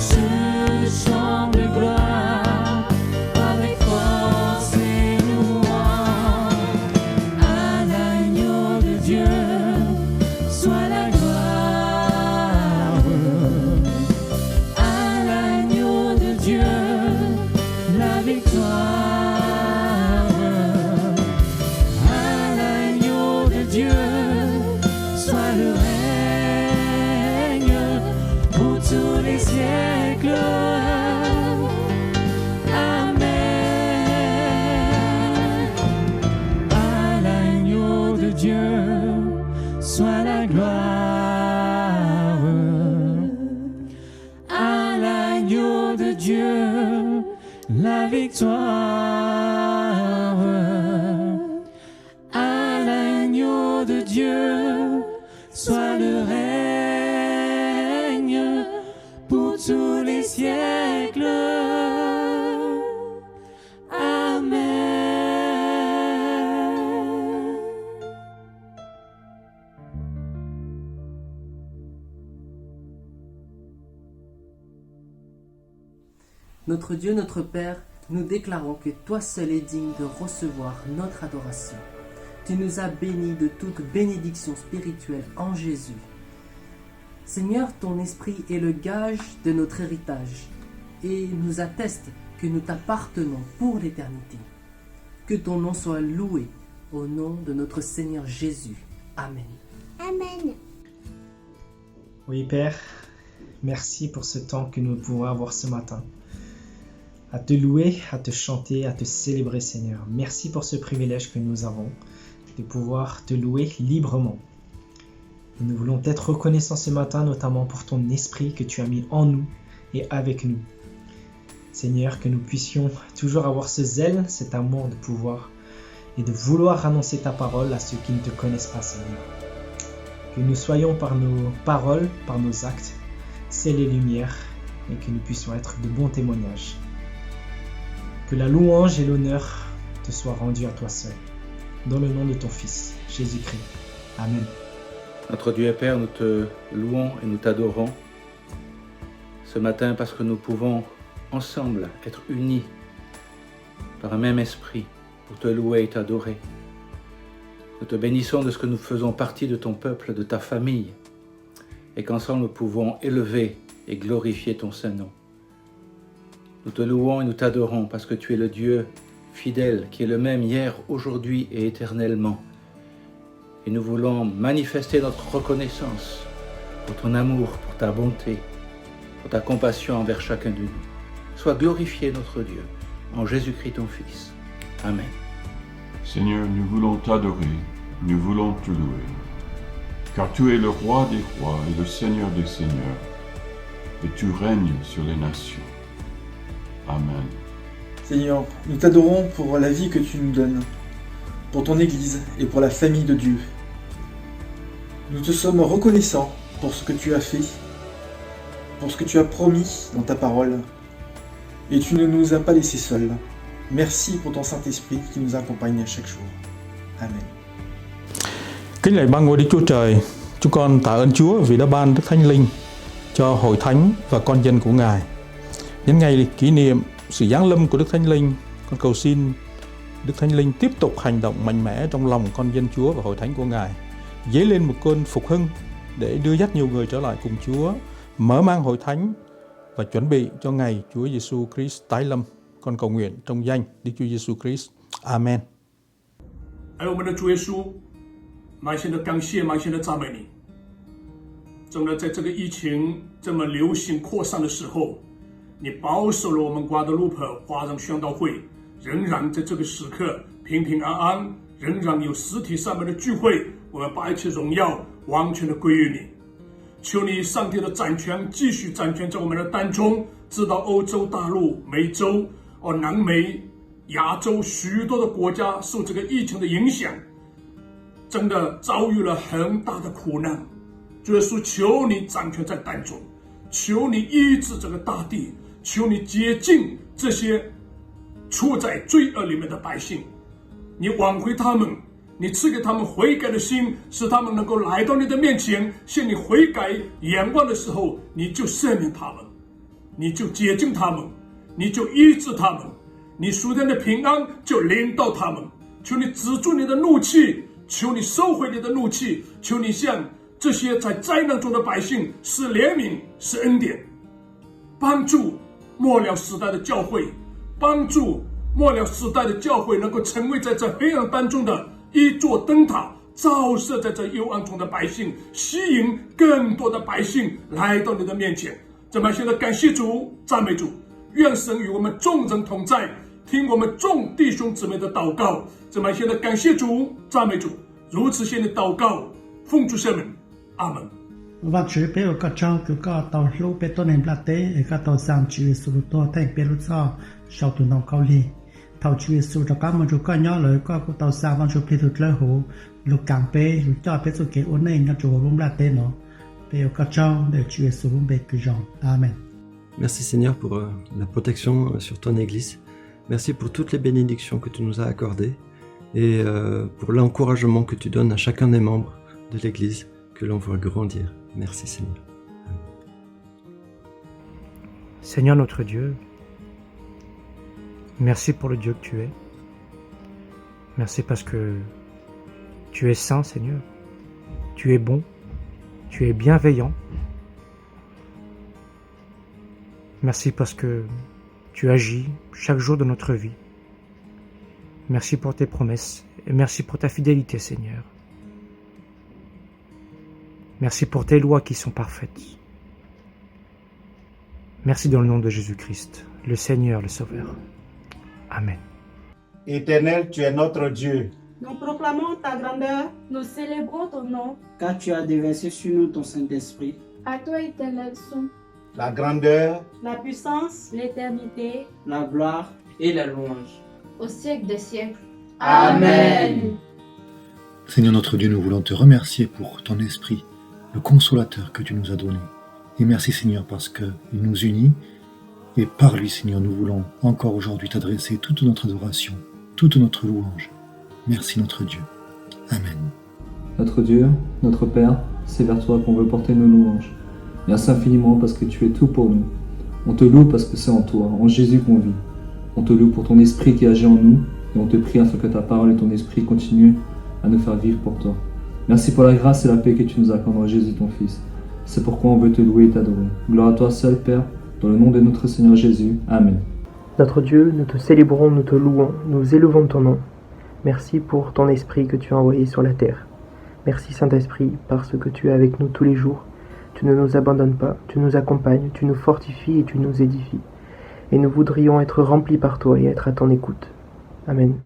Ce chant de gloire avec force et victoire. À l'agneau de Dieu soit le règne pour tous les siècles. Amen. À l'agneau de Dieu soit la gloire. À l'agneau de Dieu la victoire. À l'agneau de Dieu soit le règne pour tous les siècles. Amen. Notre Dieu, notre Père, nous déclarons que toi seul es digne de recevoir notre adoration. Tu nous as bénis de toute bénédiction spirituelle en Jésus. Seigneur, ton esprit est le gage de notre héritage et nous atteste que nous t'appartenons pour l'éternité. Que ton nom soit loué au nom de notre Seigneur Jésus. Amen. Amen. Oui, Père, merci pour ce temps que nous pouvons avoir ce matin. À te louer, à te chanter, à te célébrer, Seigneur. Merci pour ce privilège que nous avons de pouvoir te louer librement. Et nous voulons être reconnaissants ce matin, notamment pour ton esprit que tu as mis en nous et avec nous. Seigneur, que nous puissions toujours avoir ce zèle, cet amour de pouvoir et de vouloir annoncer ta parole à ceux qui ne te connaissent pas, Seigneur. Que nous soyons par nos paroles, par nos actes, sel et lumière, et que nous puissions être de bons témoignages. Que la louange et l'honneur te soient rendus à toi seul. Dans le nom de ton Fils, Jésus-Christ. Amen. Notre Dieu et Père, nous te louons et nous t'adorons ce matin parce que nous pouvons ensemble être unis par un même esprit pour te louer et t'adorer. Nous te bénissons de ce que nous faisons partie de ton peuple, de ta famille, et qu'ensemble nous pouvons élever et glorifier ton saint nom. Nous te louons et nous t'adorons parce que tu es le Dieu fidèle qui est le même hier, aujourd'hui et éternellement. Et nous voulons manifester notre reconnaissance pour ton amour, pour ta bonté, pour ta compassion envers chacun de nous. Sois glorifié notre Dieu, en Jésus-Christ ton Fils. Amen. Seigneur, nous voulons t'adorer, nous voulons te louer, car tu es le roi des rois et le Seigneur des seigneurs, et tu règnes sur les nations. Amen. Seigneur, nous t'adorons pour la vie que tu nous donnes, pour ton Église et pour la famille de Dieu. Nous te sommes reconnaissants pour ce que tu as fait, pour ce que tu as promis dans ta parole, et tu ne nous as pas laissés seuls. Merci pour ton Saint-Esprit qui nous accompagne chaque jour. Amen. Kính lạy ba ngôi Đức Chúa Trời, chúng con tạ ơn Chúa vì đã ban Đức Thánh Linh cho Hội Thánh và con dân của Ngài. Nhân ngày kỷ niệm sự giáng lâm của Đức Thánh Linh, con cầu xin Đức Thánh Linh tiếp tục hành động mạnh mẽ trong lòng con dân Chúa và Hội Thánh của Ngài, dấy lên một cơn phục hưng để đưa dắt nhiều người trở lại cùng Chúa, mở mang Hội Thánh và chuẩn bị cho ngày Chúa Giêsu Christ tái lâm. Con cầu nguyện trong danh Đức Chúa Giêsu Christ. Amen. 爱我们的主耶稣，满心的感谢，满心的赞美你。真的，在这个疫情这么流行扩散的时候，你保守了我们瓜德路普华人宣道会，仍然在这个时刻平平安安，仍然有实体上面的聚会。我们把一切荣耀完全的归于你。求你上帝的掌权继续掌权在我们的当中，直到欧洲大陆、美洲、南美、亚洲许多的国家受这个疫情的影响，真的遭遇了很大的苦难。主耶稣，求你掌权在当中，求你医治这个大地，求你洁净这些处在罪恶里面的百姓，你挽回他们，你赐给他们悔改的心，使他们能够来到你的面前，向你悔改仰望的时候，你就赦免他们，你就洁净他们，你就医治他们，你属天的平安就临到他们。求你止住你的怒气，求你收回你的怒气，求你向这些在灾难中的百姓施怜悯，施恩典，帮助末了时代的教会帮助末了时代的教会能够成为在这黑暗当中的一座灯塔，照射在这幽暗中的百姓，吸引更多的百姓来到你的面前。这么现在感谢主，赞美主，愿神与我们众人同在，听我们众弟兄姊妹的祷告。这么现在感谢主，赞美主，如此现的祷告，奉主圣名，阿门。Và chữ bé ở các trong cứ có tàu lũ bé tôn em là tế ở các tàu sang chữ số to thành bé lúc sau sau tuần đầu cao li tàu chữ số cho các môn chủ có nhỏ lời có tàu sang văn chủ bé thực lỡ hồ lúc càng bé lúc cho bé số kế ổn này nhau chủ bóng là tế nó bé ở các trong để chữ số bóng bé cứ rong. Amen. Merci Seigneur pour la protection sur ton Église. Merci pour toutes les bénédictions que tu nous as accordées et pour l'encouragement que tu donnes à chacun des membres de l'Église que l'on voit grandir. Merci Seigneur. Seigneur notre Dieu, merci pour le Dieu que tu es. Merci parce que tu es saint Seigneur, tu es bon, tu es bienveillant. Merci parce que tu agis chaque jour de notre vie. Merci pour tes promesses et merci pour ta fidélité Seigneur. Merci pour tes lois qui sont parfaites. Merci dans le nom de Jésus-Christ, le Seigneur, le Sauveur. Amen. Éternel, tu es notre Dieu. Nous proclamons ta grandeur, nous célébrons ton nom. Car tu as déversé sur nous ton Saint-Esprit. À toi, Éternel, sont la grandeur, la puissance, l'éternité, la gloire et la louange. Au siècle des siècles. Amen. Seigneur notre Dieu, nous voulons te remercier pour ton esprit, le consolateur que tu nous as donné. Et merci Seigneur parce qu'il nous unit et par lui Seigneur nous voulons encore aujourd'hui t'adresser toute notre adoration, toute notre louange. Merci notre Dieu. Amen. Notre Dieu, notre Père, c'est vers toi qu'on veut porter nos louanges. Merci infiniment parce que tu es tout pour nous. On te loue parce que c'est en toi, en Jésus qu'on vit. On te loue pour ton esprit qui agit en nous et on te prie afin que ta parole et ton esprit continuent à nous faire vivre pour toi. Merci pour la grâce et la paix que tu nous accordes en Jésus ton Fils. C'est pourquoi on veut te louer et t'adorer. Gloire à toi seul, Père, dans le nom de notre Seigneur Jésus. Amen. Notre Dieu, nous te célébrons, nous te louons, nous élevons ton nom. Merci pour ton esprit que tu as envoyé sur la terre. Merci Saint-Esprit, parce que tu es avec nous tous les jours. Tu ne nous abandonnes pas, tu nous accompagnes, tu nous fortifies et tu nous édifies. Et nous voudrions être remplis par toi et être à ton écoute. Amen.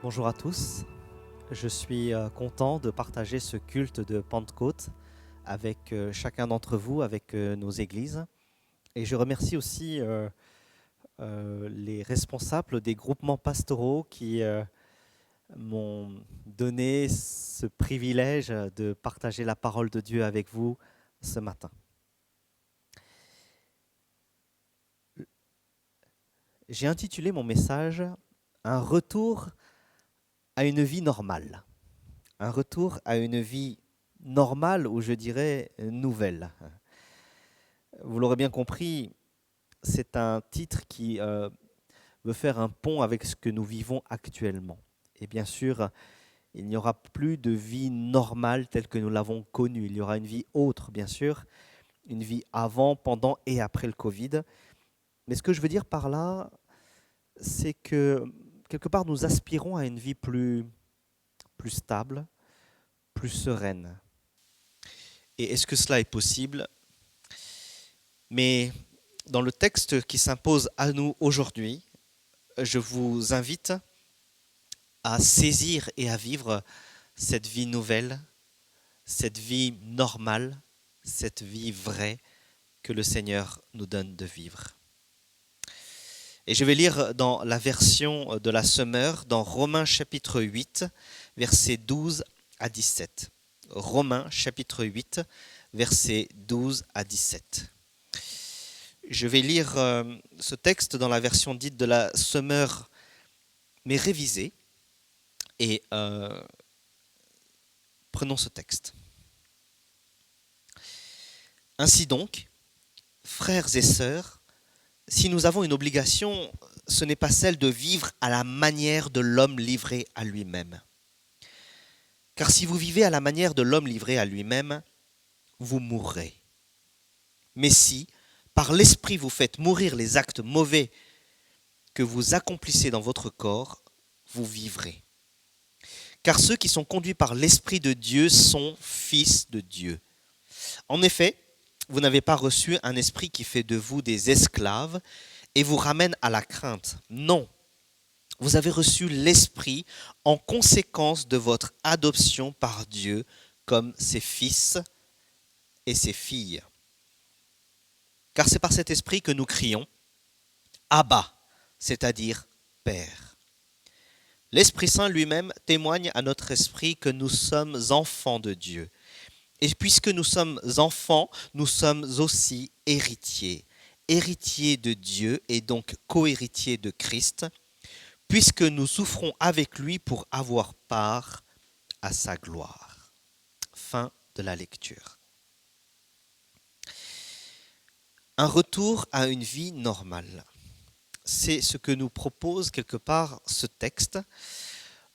Bonjour à tous, je suis content de partager ce culte de Pentecôte avec chacun d'entre vous, avec nos églises. Et je remercie aussi les responsables des groupements pastoraux qui m'ont donné ce privilège de partager la parole de Dieu avec vous ce matin. J'ai intitulé mon message « Un retour à une vie normale ». Un retour à une vie normale ou je dirais nouvelle. Vous l'aurez bien compris, c'est un titre qui veut faire un pont avec ce que nous vivons actuellement. Et bien sûr, il n'y aura plus de vie normale telle que nous l'avons connue. Il y aura une vie autre, bien sûr, une vie avant, pendant et après le Covid. Mais ce que je veux dire par là, c'est que quelque part, nous aspirons à une vie plus stable, plus sereine. Et est-ce que cela est possible ? Mais dans le texte qui s'impose à nous aujourd'hui, je vous invite à saisir et à vivre cette vie nouvelle, cette vie normale, cette vie vraie que le Seigneur nous donne de vivre. Et je vais lire dans la version de la Semeur, dans Romains chapitre 8, versets 12 à 17. Romains chapitre 8, versets 12 à 17. Je vais lire ce texte dans la version dite de la Semeur, mais révisée. Et prenons ce texte. Ainsi donc, frères et sœurs, si nous avons une obligation, ce n'est pas celle de vivre à la manière de l'homme livré à lui-même. Car si vous vivez à la manière de l'homme livré à lui-même, vous mourrez. Mais si, par l'Esprit, vous faites mourir les actes mauvais que vous accomplissez dans votre corps, vous vivrez. Car ceux qui sont conduits par l'Esprit de Dieu sont fils de Dieu. En effet, vous n'avez pas reçu un esprit qui fait de vous des esclaves et vous ramène à la crainte. Non, vous avez reçu l'Esprit en conséquence de votre adoption par Dieu comme ses fils et ses filles. Car c'est par cet esprit que nous crions « Abba », c'est-à-dire « Père ». L'Esprit Saint lui-même témoigne à notre esprit que nous sommes enfants de Dieu. Et puisque nous sommes enfants, nous sommes aussi héritiers. Héritiers de Dieu et donc co-héritiers de Christ, puisque nous souffrons avec lui pour avoir part à sa gloire. Fin de la lecture. Un retour à une vie normale. C'est ce que nous propose quelque part ce texte.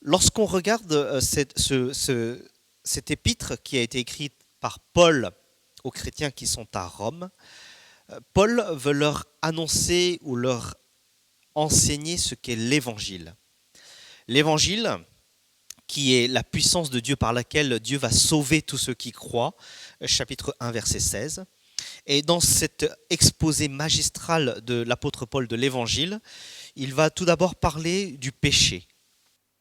Lorsqu'on regarde cet épître qui a été écrit par Paul aux chrétiens qui sont à Rome, Paul veut leur annoncer ou leur enseigner ce qu'est l'Évangile. L'Évangile, qui est la puissance de Dieu par laquelle Dieu va sauver tous ceux qui croient, chapitre 1, verset 16. Et dans cet exposé magistral de l'apôtre Paul de l'Évangile, il va tout d'abord parler du péché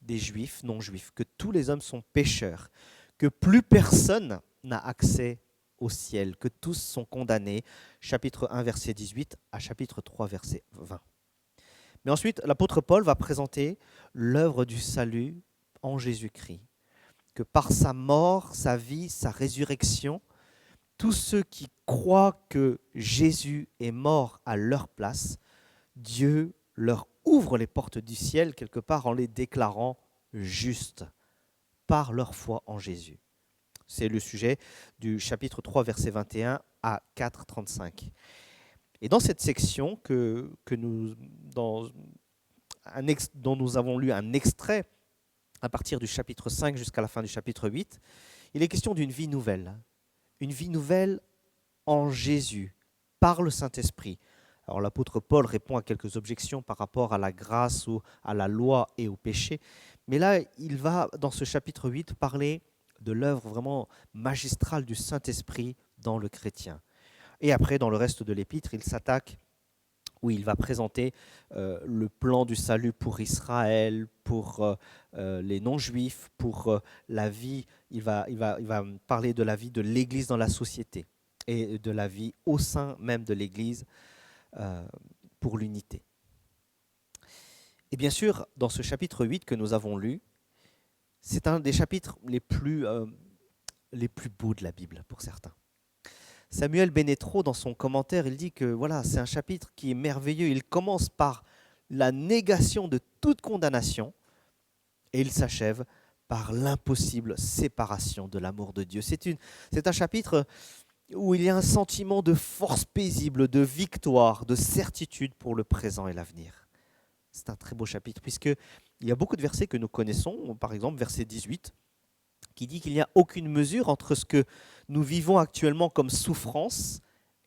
des Juifs, non-Juifs, que tous les hommes sont pécheurs, que plus personne n'a accès au ciel, que tous sont condamnés, chapitre 1, verset 18 à chapitre 3, verset 20. Mais ensuite, l'apôtre Paul va présenter l'œuvre du salut en Jésus-Christ, que par sa mort, sa vie, sa résurrection, tous ceux qui croient que Jésus est mort à leur place, Dieu leur ouvre les portes du ciel quelque part en les déclarant justes par leur foi en Jésus. C'est le sujet du chapitre 3, verset 21 à 4, 35. Et dans cette section dont nous avons lu un extrait à partir du chapitre 5 jusqu'à la fin du chapitre 8, il est question d'une vie nouvelle. Une vie nouvelle en Jésus, par le Saint-Esprit. Alors l'apôtre Paul répond à quelques objections par rapport à la grâce ou à la loi et au péché. Mais là, il va, dans ce chapitre 8, parler de l'œuvre vraiment magistrale du Saint-Esprit dans le chrétien. Et après, dans le reste de l'épître, il s'attaque, où il va présenter le plan du salut pour Israël, pour les non-juifs, pour la vie. Il va parler de la vie de l'Église dans la société et de la vie au sein même de l'Église pour l'unité. Et bien sûr, dans ce chapitre 8 que nous avons lu, c'est un des chapitres les plus beaux de la Bible pour certains. Samuel Benetro, dans son commentaire, il dit que voilà, c'est un chapitre qui est merveilleux. Il commence par la négation de toute condamnation et il s'achève par l'impossible séparation de l'amour de Dieu. C'est un chapitre où il y a un sentiment de force paisible, de victoire, de certitude pour le présent et l'avenir. C'est un très beau chapitre, puisqu'il y a beaucoup de versets que nous connaissons, par exemple verset 18, qui dit qu'il n'y a aucune mesure entre ce que nous vivons actuellement comme souffrance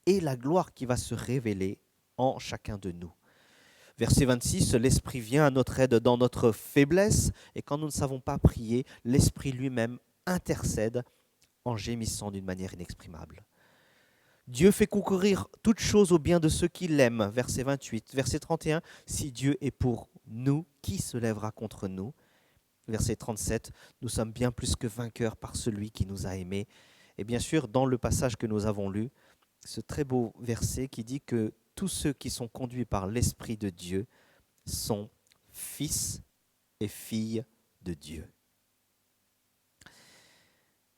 et la gloire qui va se révéler en chacun de nous. Verset 26, l'Esprit vient à notre aide dans notre faiblesse, et quand nous ne savons pas prier, l'Esprit lui-même intercède en gémissant d'une manière inexprimable. Dieu fait concourir toutes choses au bien de ceux qui l'aiment. Verset 28. Verset 31. Si Dieu est pour nous, qui se lèvera contre nous? Verset 37. Nous sommes bien plus que vainqueurs par celui qui nous a aimés. Et bien sûr, dans le passage que nous avons lu, ce très beau verset qui dit que tous ceux qui sont conduits par l'Esprit de Dieu sont fils et filles de Dieu.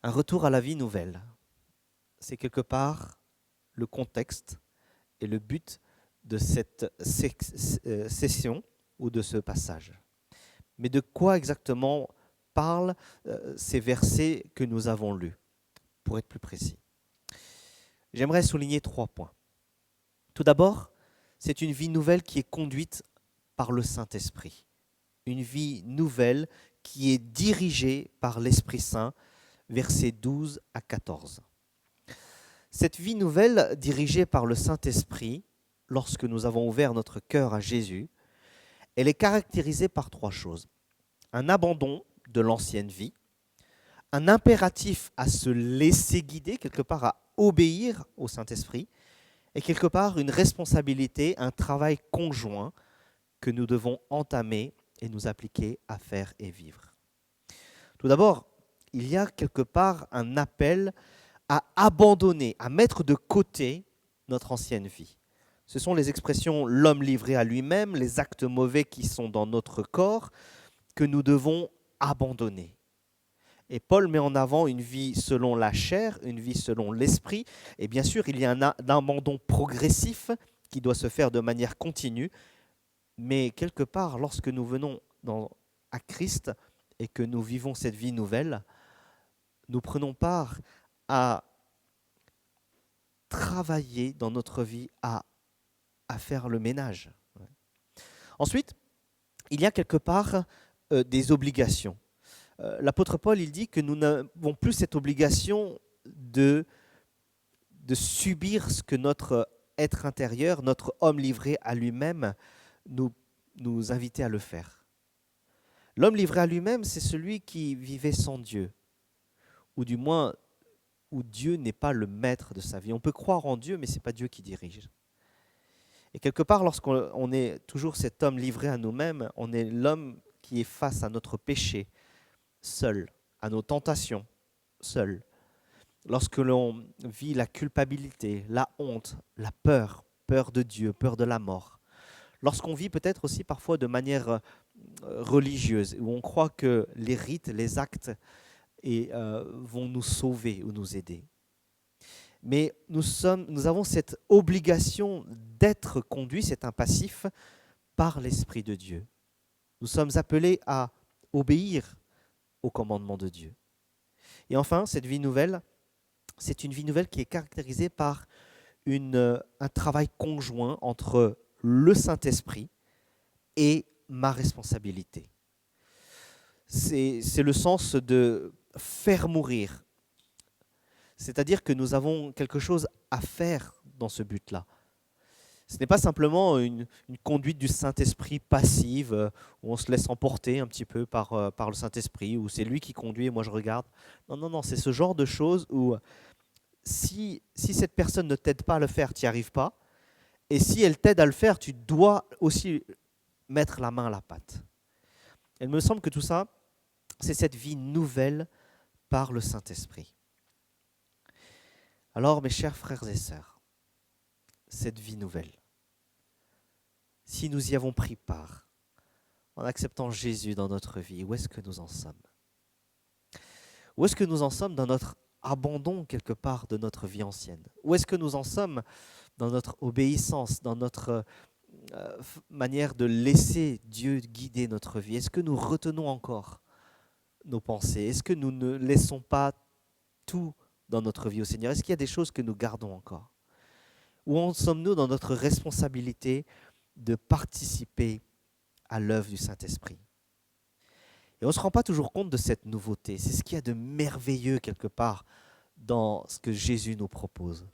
Un retour à la vie nouvelle, c'est quelque part le contexte et le but de cette session ou de ce passage. Mais de quoi exactement parlent ces versets que nous avons lus, pour être plus précis? J'aimerais souligner 3 points. Tout d'abord, c'est une vie nouvelle qui est conduite par le Saint-Esprit. Une vie nouvelle qui est dirigée par l'Esprit Saint, versets 12 à 14. Cette vie nouvelle dirigée par le Saint-Esprit, lorsque nous avons ouvert notre cœur à Jésus, elle est caractérisée par 3 choses. Un abandon de l'ancienne vie, un impératif à se laisser guider, quelque part à obéir au Saint-Esprit, et quelque part une responsabilité, un travail conjoint que nous devons entamer et nous appliquer à faire et vivre. Tout d'abord, il y a quelque part un appel à abandonner, à mettre de côté notre ancienne vie. Ce sont les expressions « l'homme livré à lui-même », les actes mauvais qui sont dans notre corps, que nous devons abandonner. Et Paul met en avant une vie selon la chair, une vie selon l'esprit. Et bien sûr, il y a un abandon progressif qui doit se faire de manière continue. Mais quelque part, lorsque nous venons à Christ et que nous vivons cette vie nouvelle, nous prenons part à travailler dans notre vie, à faire le ménage. Ensuite, il y a quelque part des obligations. L'apôtre Paul, il dit que nous n'avons plus cette obligation de subir ce que notre être intérieur, notre homme livré à lui-même, nous invitait à le faire. L'homme livré à lui-même, c'est celui qui vivait sans Dieu, ou du moins où Dieu n'est pas le maître de sa vie. On peut croire en Dieu, mais ce n'est pas Dieu qui dirige. Et quelque part, lorsqu'on est toujours cet homme livré à nous-mêmes, on est l'homme qui est face à notre péché, seul, à nos tentations, seul. Lorsque l'on vit la culpabilité, la honte, la peur de Dieu, peur de la mort. Lorsqu'on vit peut-être aussi parfois de manière religieuse, où on croit que les rites, les actes vont nous sauver ou nous aider. Mais nous avons cette obligation d'être conduits, c'est un passif, par l'Esprit de Dieu. Nous sommes appelés à obéir au commandement de Dieu. Et enfin, cette vie nouvelle, c'est une vie nouvelle qui est caractérisée par un travail conjoint entre le Saint-Esprit et ma responsabilité. C'est le sens de faire mourir. C'est-à-dire que nous avons quelque chose à faire dans ce but-là. Ce n'est pas simplement une conduite du Saint-Esprit passive, où on se laisse emporter un petit peu par le Saint-Esprit, où c'est lui qui conduit et moi je regarde. Non, c'est ce genre de choses où si cette personne ne t'aide pas à le faire, tu n'y arrives pas. Et si elle t'aide à le faire, tu dois aussi mettre la main à la pâte. Il me semble que tout ça, c'est cette vie nouvelle par le Saint-Esprit. Alors, mes chers frères et sœurs, cette vie nouvelle, si nous y avons pris part, en acceptant Jésus dans notre vie, où est-ce que nous en sommes? Où est-ce que nous en sommes dans notre abandon quelque part de notre vie ancienne? Où est-ce que nous en sommes dans notre obéissance, dans notre manière de laisser Dieu guider notre vie? Est-ce que nous retenons encore nos pensées? Est-ce que nous ne laissons pas tout dans notre vie au Seigneur? Est-ce qu'il y a des choses que nous gardons encore? Où en sommes-nous dans notre responsabilité de participer à l'œuvre du Saint-Esprit? Et on ne se rend pas toujours compte de cette nouveauté. C'est ce qu'il y a de merveilleux quelque part dans ce que Jésus nous propose.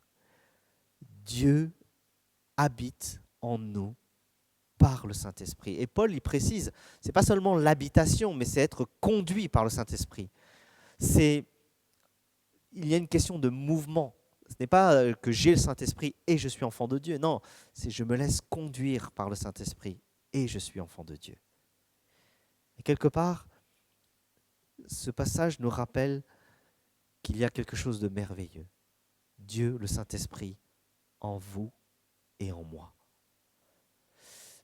Dieu habite en nous par le Saint-Esprit. Et Paul, il précise, ce n'est pas seulement l'habitation, mais c'est être conduit par le Saint-Esprit. Il y a une question de mouvement. Ce n'est pas que j'ai le Saint-Esprit et je suis enfant de Dieu. Non, c'est je me laisse conduire par le Saint-Esprit et je suis enfant de Dieu. Et quelque part, ce passage nous rappelle qu'il y a quelque chose de merveilleux. Dieu, le Saint-Esprit, en vous et en moi.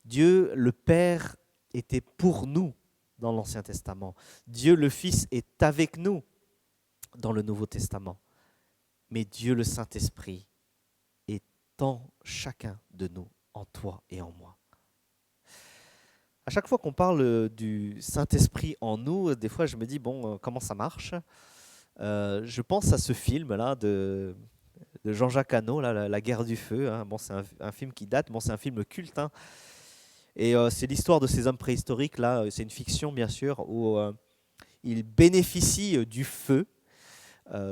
Dieu, le Père, était pour nous dans l'Ancien Testament. Dieu, le Fils, est avec nous dans le Nouveau Testament. Mais Dieu, le Saint-Esprit, est en chacun de nous, en toi et en moi. À chaque fois qu'on parle du Saint-Esprit en nous, des fois je me dis, bon, comment ça marche ? Je pense à ce film-là de Jean-Jacques Hano, là, La guerre du feu. Hein. Bon, c'est un film qui date, bon, c'est un film culte. Hein. Et c'est l'histoire de ces hommes préhistoriques, là, c'est une fiction bien sûr, où ils bénéficient du feu,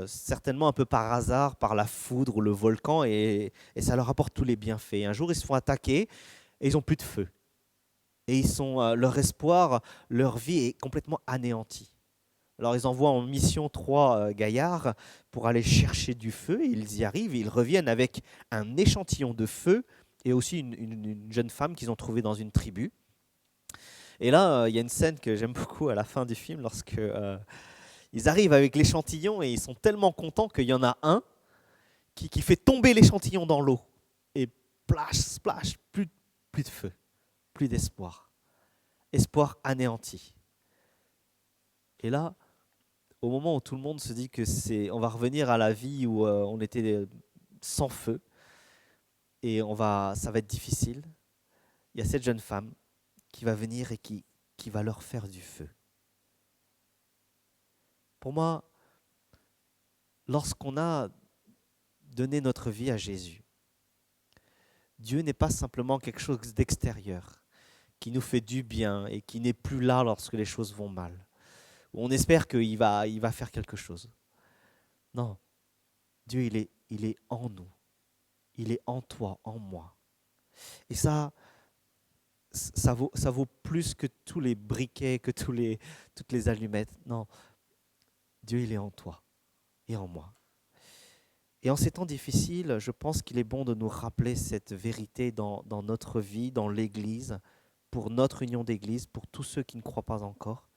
certainement un peu par hasard, par la foudre ou le volcan, et ça leur apporte tous les bienfaits. Un jour, ils se font attaquer et ils n'ont plus de feu. Et ils sont, leur espoir, leur vie est complètement anéantie. Alors ils envoient en mission 3 gaillards pour aller chercher du feu, et ils y arrivent, et ils reviennent avec un échantillon de feu, et aussi une jeune femme qu'ils ont trouvée dans une tribu. Et là, il y a une scène que j'aime beaucoup à la fin du film, lorsque ils arrivent avec l'échantillon, et ils sont tellement contents qu'il y en a un qui fait tomber l'échantillon dans l'eau. Et splash, splash, plus de feu, plus d'espoir. Espoir anéanti. Et là, au moment où tout le monde se dit que on va revenir à la vie où on était sans feu, et ça va être difficile, il y a cette jeune femme qui va venir et qui va leur faire du feu. Pour moi, lorsqu'on a donné notre vie à Jésus, Dieu n'est pas simplement quelque chose d'extérieur, qui nous fait du bien et qui n'est plus là lorsque les choses vont mal. On espère qu'il va faire quelque chose. Non, Dieu, il est en nous. Il est en toi, en moi. Et ça vaut plus que tous les briquets, que toutes les allumettes. Non, Dieu, il est en toi et en moi. Et en ces temps difficiles, je pense qu'il est bon de nous rappeler cette vérité dans notre vie, dans l'Église, pour notre union d'Église, pour tous ceux qui ne croient pas encore,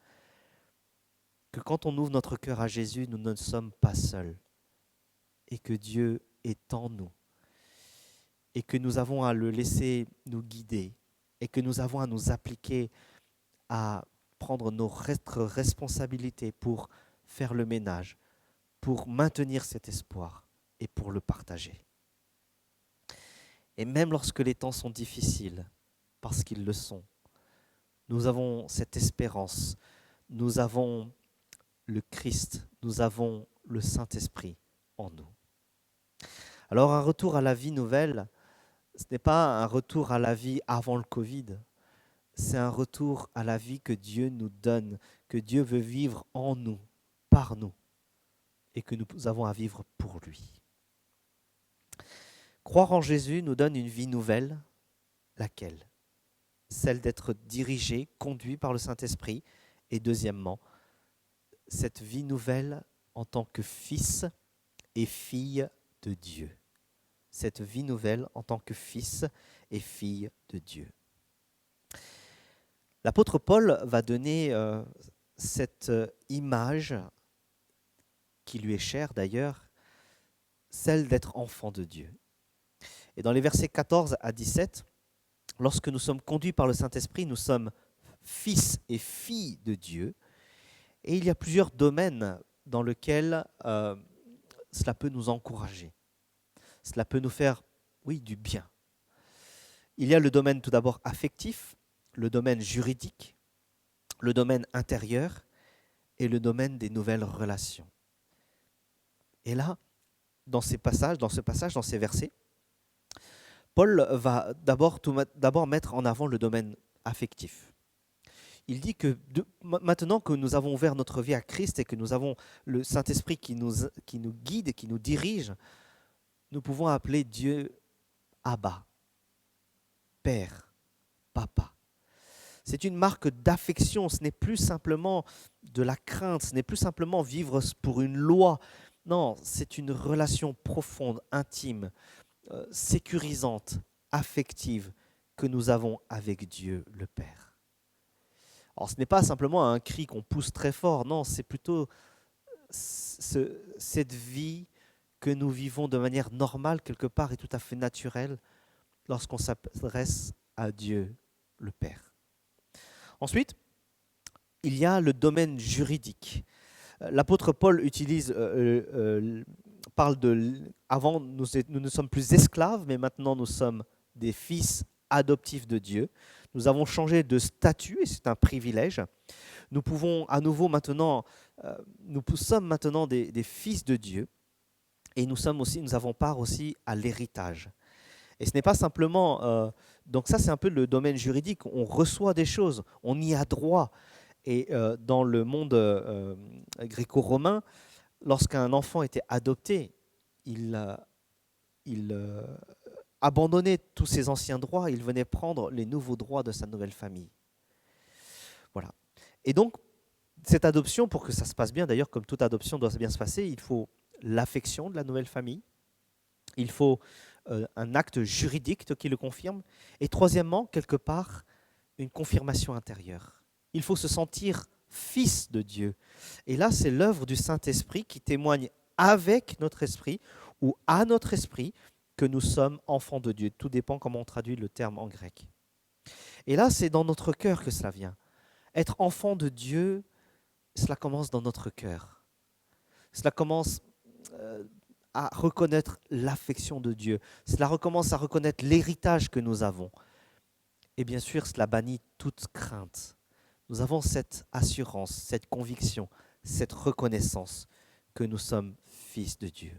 que quand on ouvre notre cœur à Jésus, nous ne sommes pas seuls et que Dieu est en nous et que nous avons à le laisser nous guider et que nous avons à nous appliquer à prendre notre responsabilités pour faire le ménage, pour maintenir cet espoir et pour le partager. Et même lorsque les temps sont difficiles, parce qu'ils le sont, nous avons cette espérance, nous avons le Christ, nous avons le Saint-Esprit en nous. Alors un retour à la vie nouvelle, ce n'est pas un retour à la vie avant le Covid, c'est un retour à la vie que Dieu nous donne, que Dieu veut vivre en nous, par nous, et que nous avons à vivre pour lui. Croire en Jésus nous donne une vie nouvelle, laquelle ? Celle d'être dirigé, conduit par le Saint-Esprit, et deuxièmement, cette vie nouvelle en tant que fils et fille de Dieu. Cette vie nouvelle en tant que fils et fille de Dieu. L'apôtre Paul va donner cette image qui lui est chère d'ailleurs, celle d'être enfant de Dieu. Et dans les versets 14 à 17, lorsque nous sommes conduits par le Saint-Esprit, nous sommes fils et filles de Dieu. Et il y a plusieurs domaines dans lesquels cela peut nous encourager. Cela peut nous faire, oui, du bien. Il y a le domaine tout d'abord affectif, le domaine juridique, le domaine intérieur et le domaine des nouvelles relations. Et là, dans ce passage, dans ces versets, Paul va d'abord mettre en avant le domaine affectif. Il dit que maintenant que nous avons ouvert notre vie à Christ et que nous avons le Saint-Esprit qui nous guide et qui nous dirige, nous pouvons appeler Dieu Abba, Père, Papa. C'est une marque d'affection, ce n'est plus simplement de la crainte, ce n'est plus simplement vivre pour une loi, Non, c'est une relation profonde, intime, sécurisante, affective que nous avons avec Dieu le Père. Alors ce n'est pas simplement un cri qu'on pousse très fort, non, c'est plutôt cette vie que nous vivons de manière normale quelque part et tout à fait naturelle lorsqu'on s'adresse à Dieu le Père. Ensuite, il y a le domaine juridique. L'apôtre Paul parle de... Avant, nous ne sommes plus esclaves, mais maintenant nous sommes des fils adoptifs de Dieu. Nous avons changé de statut et c'est un privilège. Nous pouvons à nouveau maintenant, nous sommes maintenant des fils de Dieu et nous avons part aussi à l'héritage. Et ce n'est pas simplement... donc ça, c'est un peu le domaine juridique. On reçoit des choses, on y a droit. Et dans le monde gréco-romain, lorsqu'un enfant était adopté, il abandonnait tous ses anciens droits, il venait prendre les nouveaux droits de sa nouvelle famille. Voilà. Et donc, cette adoption, pour que ça se passe bien, d'ailleurs, comme toute adoption doit bien se passer, il faut l'affection de la nouvelle famille, il faut un acte juridique qui le confirme, et troisièmement, quelque part, une confirmation intérieure. Il faut se sentir fils de Dieu. Et là, c'est l'œuvre du Saint-Esprit qui témoigne avec notre esprit ou à notre esprit que nous sommes enfants de Dieu. Tout dépend comment on traduit le terme en grec. Et là, c'est dans notre cœur que cela vient. Être enfant de Dieu, cela commence dans notre cœur. Cela commence à reconnaître l'affection de Dieu. Cela recommence à reconnaître l'héritage que nous avons. Et bien sûr, cela bannit toute crainte. Nous avons cette assurance, cette conviction, cette reconnaissance que nous sommes fils de Dieu.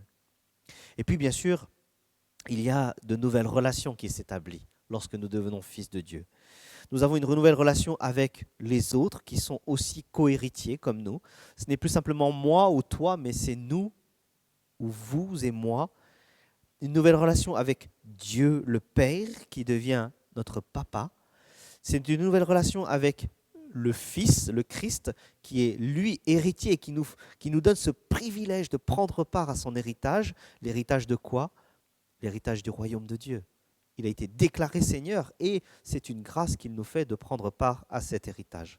Et puis bien sûr, il y a de nouvelles relations qui s'établissent lorsque nous devenons fils de Dieu. Nous avons une nouvelle relation avec les autres qui sont aussi cohéritiers comme nous. Ce n'est plus simplement moi ou toi, mais c'est nous ou vous et moi. Une nouvelle relation avec Dieu le Père qui devient notre papa. C'est une nouvelle relation avec le Fils, le Christ, qui est lui héritier et qui nous donne ce privilège de prendre part à son héritage. L'héritage de quoi? L'héritage du royaume de Dieu. Il a été déclaré Seigneur et c'est une grâce qu'il nous fait de prendre part à cet héritage.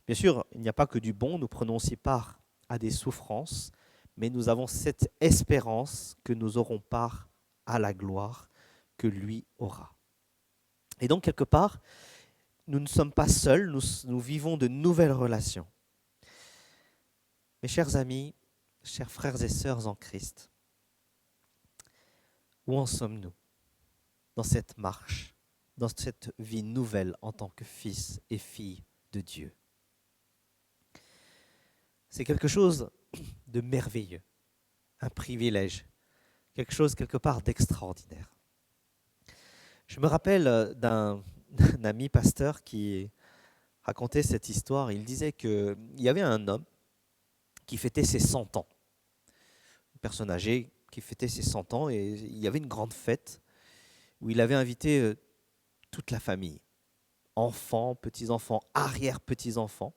Bien sûr, il n'y a pas que du bon, nous prenons aussi part à des souffrances, mais nous avons cette espérance que nous aurons part à la gloire que lui aura. Et donc, quelque part, nous ne sommes pas seuls, nous vivons de nouvelles relations. Mes chers amis, chers frères et sœurs en Christ, où en sommes-nous dans cette marche, dans cette vie nouvelle en tant que fils et fille de Dieu? C'est quelque chose de merveilleux, un privilège, quelque chose quelque part d'extraordinaire. Je me rappelle d'un ami pasteur qui racontait cette histoire. Il disait qu'il y avait un homme qui fêtait ses 100 ans, une personne âgée qui fêtait ses 100 ans, et il y avait une grande fête où il avait invité toute la famille, enfants, petits-enfants, arrière-petits-enfants.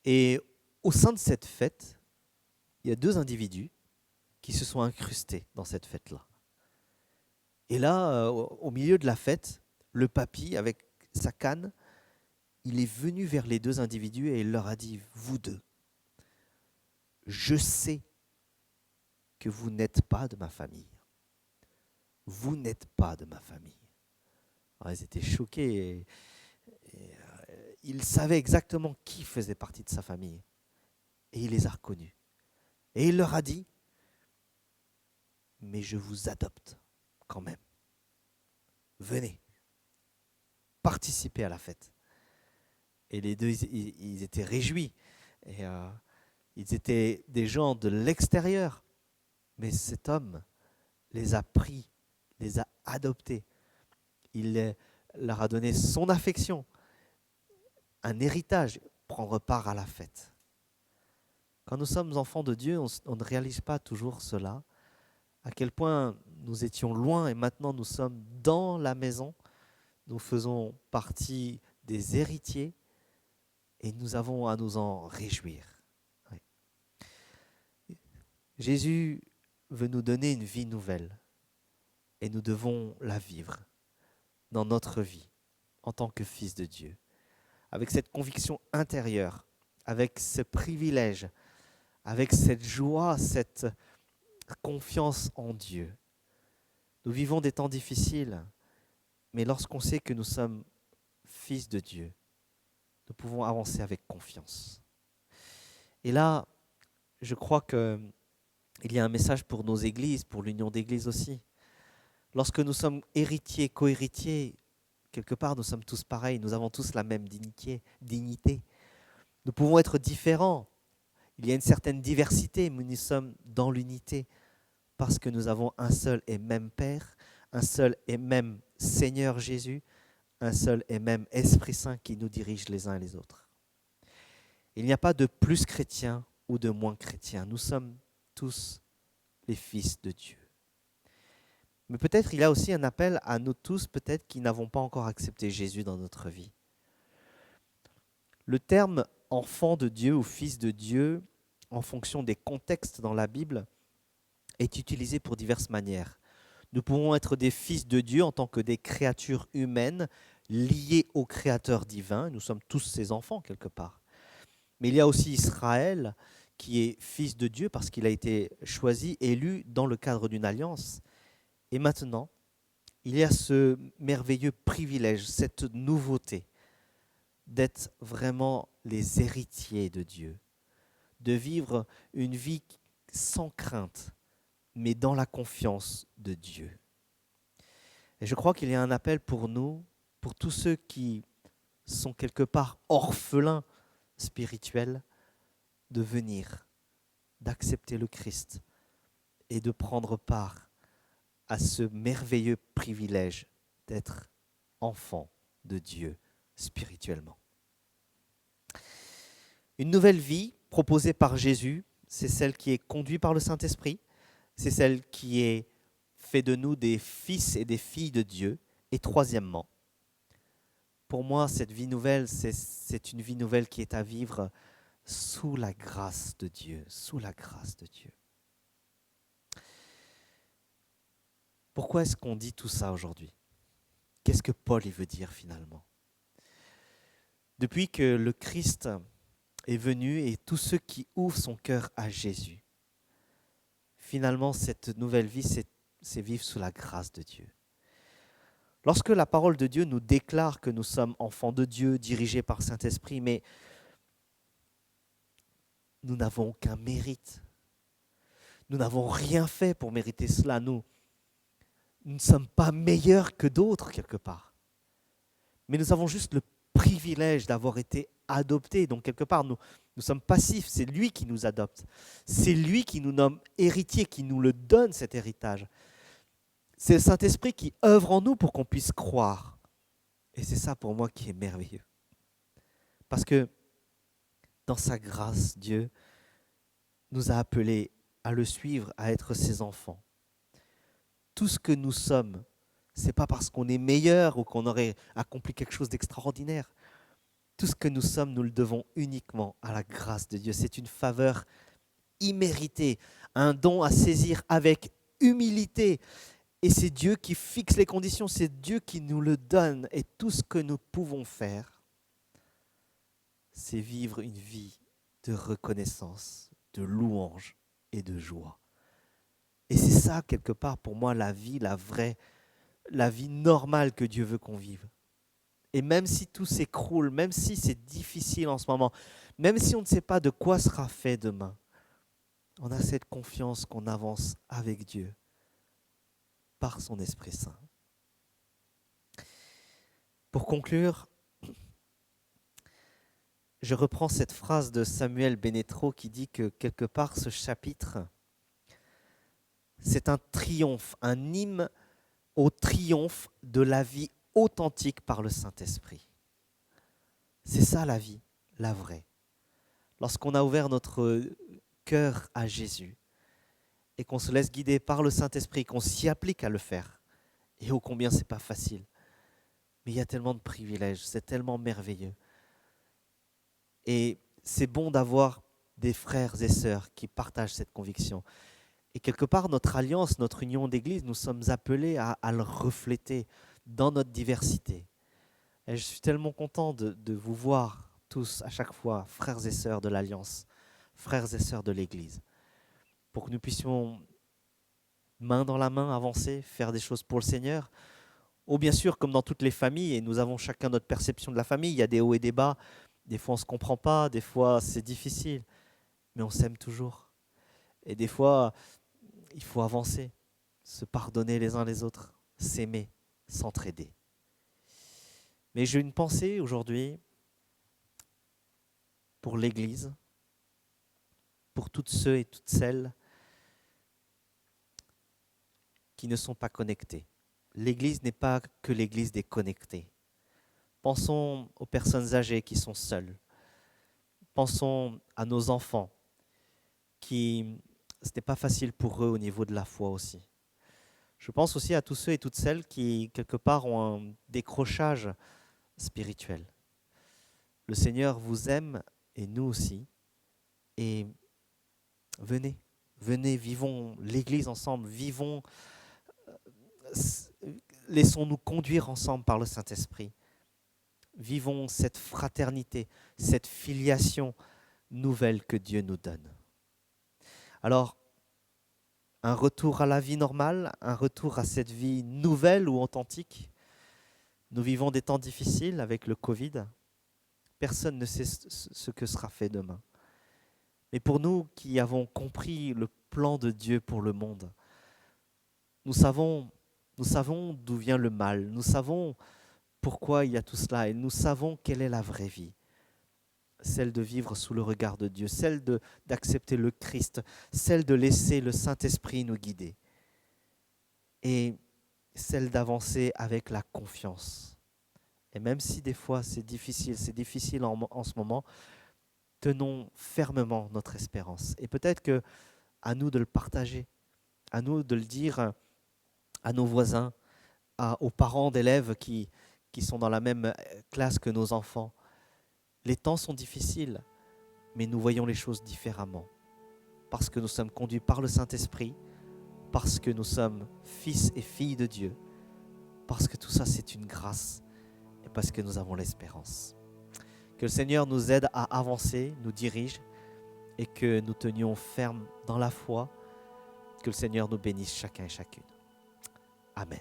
Et au sein de cette fête, il y a 2 individus qui se sont incrustés dans cette fête-là. Et là, au milieu de la fête, le papy, avec sa canne, il est venu vers les 2 individus et il leur a dit, vous deux, je sais que vous n'êtes pas de ma famille. Vous n'êtes pas de ma famille. Alors, ils étaient choqués et ils savaient exactement qui faisait partie de sa famille. Et il les a reconnus. Et il leur a dit, mais je vous adopte quand même. Venez, participez à la fête. Et les 2, ils étaient réjouis. Et ils étaient des gens de l'extérieur. Mais cet homme les a pris, les a adoptés. Il leur a donné son affection, un héritage, prendre part à la fête. Quand nous sommes enfants de Dieu, on ne réalise pas toujours cela, à quel point nous étions loin et maintenant nous sommes dans la maison, nous faisons partie des héritiers et nous avons à nous en réjouir. Oui. Jésus veut nous donner une vie nouvelle et nous devons la vivre dans notre vie en tant que fils de Dieu, avec cette conviction intérieure, avec ce privilège, avec cette joie, cette confiance en Dieu. Nous vivons des temps difficiles, mais lorsqu'on sait que nous sommes fils de Dieu, nous pouvons avancer avec confiance. Et là, je crois qu'il y a un message pour nos églises, pour l'union d'églises aussi. Lorsque nous sommes héritiers, co-héritiers, quelque part nous sommes tous pareils, nous avons tous la même dignité. Nous pouvons être différents, il y a une certaine diversité, mais nous sommes dans l'unité parce que nous avons un seul et même Père, un seul et même Seigneur Jésus, un seul et même Esprit Saint qui nous dirige les uns et les autres. Il n'y a pas de plus chrétiens ou de moins chrétiens. Nous sommes tous les fils de Dieu. Mais peut-être il y a aussi un appel à nous tous, peut-être qui n'avons pas encore accepté Jésus dans notre vie. Le terme enfant de Dieu ou fils de Dieu, en fonction des contextes dans la Bible, est utilisé pour diverses manières. Nous pouvons être des fils de Dieu en tant que des créatures humaines liées au Créateur divin. Nous sommes tous ses enfants quelque part. Mais il y a aussi Israël qui est fils de Dieu parce qu'il a été choisi, élu dans le cadre d'une alliance. Et maintenant, il y a ce merveilleux privilège, cette nouveauté d'être vraiment les héritiers de Dieu, de vivre une vie sans crainte, mais dans la confiance de Dieu. Et je crois qu'il y a un appel pour nous, pour tous ceux qui sont quelque part orphelins spirituels, de venir, d'accepter le Christ et de prendre part à ce merveilleux privilège d'être enfant de Dieu spirituellement. Une nouvelle vie proposée par Jésus, c'est celle qui est conduite par le Saint-Esprit, c'est celle qui est fait de nous des fils et des filles de Dieu. Et troisièmement, pour moi, cette vie nouvelle, c'est une vie nouvelle qui est à vivre sous la grâce de Dieu, sous la grâce de Dieu. Pourquoi est-ce qu'on dit tout ça aujourd'hui? Qu'est-ce que Paul y veut dire finalement? Depuis que le Christ est venu et tous ceux qui ouvrent son cœur à Jésus, finalement, cette nouvelle vie, c'est vivre sous la grâce de Dieu. Lorsque la parole de Dieu nous déclare que nous sommes enfants de Dieu, dirigés par Saint-Esprit, mais nous n'avons aucun mérite. Nous n'avons rien fait pour mériter cela. Nous ne sommes pas meilleurs que d'autres quelque part. Mais nous avons juste le privilège d'avoir été adoptés. Donc quelque part, nous sommes passifs. C'est lui qui nous adopte. C'est lui qui nous nomme héritiers, qui nous le donne cet héritage. C'est le Saint-Esprit qui œuvre en nous pour qu'on puisse croire. Et c'est ça pour moi qui est merveilleux. Parce que dans sa grâce, Dieu nous a appelés à le suivre, à être ses enfants. Tout ce que nous sommes, ce n'est pas parce qu'on est meilleur ou qu'on aurait accompli quelque chose d'extraordinaire. Tout ce que nous sommes, nous le devons uniquement à la grâce de Dieu. C'est une faveur imméritée, un don à saisir avec humilité. Et c'est Dieu qui fixe les conditions, c'est Dieu qui nous le donne. Et tout ce que nous pouvons faire, c'est vivre une vie de reconnaissance, de louange et de joie. Et c'est ça, quelque part, pour moi, la vie, la vraie, la vie normale que Dieu veut qu'on vive. Et même si tout s'écroule, même si c'est difficile en ce moment, même si on ne sait pas de quoi sera fait demain, on a cette confiance qu'on avance avec Dieu par son Esprit Saint. Pour conclure, je reprends cette phrase de Samuel Benetro qui dit que quelque part ce chapitre, c'est un triomphe, un hymne au triomphe de la vie authentique par le Saint-Esprit. C'est ça la vie, la vraie. Lorsqu'on a ouvert notre cœur à Jésus et qu'on se laisse guider par le Saint-Esprit, qu'on s'y applique à le faire, et ô combien c'est pas facile. Mais il y a tellement de privilèges, c'est tellement merveilleux. Et c'est bon d'avoir des frères et sœurs qui partagent cette conviction. Et quelque part, notre alliance, notre union d'église, nous sommes appelés à le refléter dans notre diversité. Et je suis tellement content de vous voir tous à chaque fois, frères et sœurs de l'alliance, frères et sœurs de l'église, pour que nous puissions, main dans la main, avancer, faire des choses pour le Seigneur. Ou bien sûr, comme dans toutes les familles, et nous avons chacun notre perception de la famille, il y a des hauts et des bas, des fois on ne se comprend pas, des fois c'est difficile, mais on s'aime toujours. Et des fois, il faut avancer, se pardonner les uns les autres, s'aimer, s'entraider. Mais j'ai une pensée aujourd'hui pour l'Église, pour toutes ceux et toutes celles qui ne sont pas connectés. L'Église n'est pas que l'Église des connectés. Pensons aux personnes âgées qui sont seules. Pensons à nos enfants qui, ce n'est pas facile pour eux au niveau de la foi aussi. Je pense aussi à tous ceux et toutes celles qui, quelque part, ont un décrochage spirituel. Le Seigneur vous aime et nous aussi. Et venez, vivons l'Église ensemble, laissons-nous conduire ensemble par le Saint-Esprit. Vivons cette fraternité, cette filiation nouvelle que Dieu nous donne. Alors, un retour à la vie normale, un retour à cette vie nouvelle ou authentique. Nous vivons des temps difficiles avec le Covid. Personne ne sait ce que sera fait demain. Mais pour nous qui avons compris le plan de Dieu pour le monde, nous savons d'où vient le mal, nous savons pourquoi il y a tout cela et nous savons quelle est la vraie vie. Celle de vivre sous le regard de Dieu, celle d'accepter le Christ, celle de laisser le Saint-Esprit nous guider et celle d'avancer avec la confiance. Et même si des fois c'est difficile en ce moment, tenons fermement notre espérance. Et peut-être qu'à nous de le partager, à nous de le dire à nos voisins, aux parents d'élèves qui sont dans la même classe que nos enfants. Les temps sont difficiles, mais nous voyons les choses différemment. Parce que nous sommes conduits par le Saint-Esprit, parce que nous sommes fils et filles de Dieu, parce que tout ça c'est une grâce et parce que nous avons l'espérance. Que le Seigneur nous aide à avancer, nous dirige et que nous tenions ferme dans la foi. Que le Seigneur nous bénisse chacun et chacune. Amen.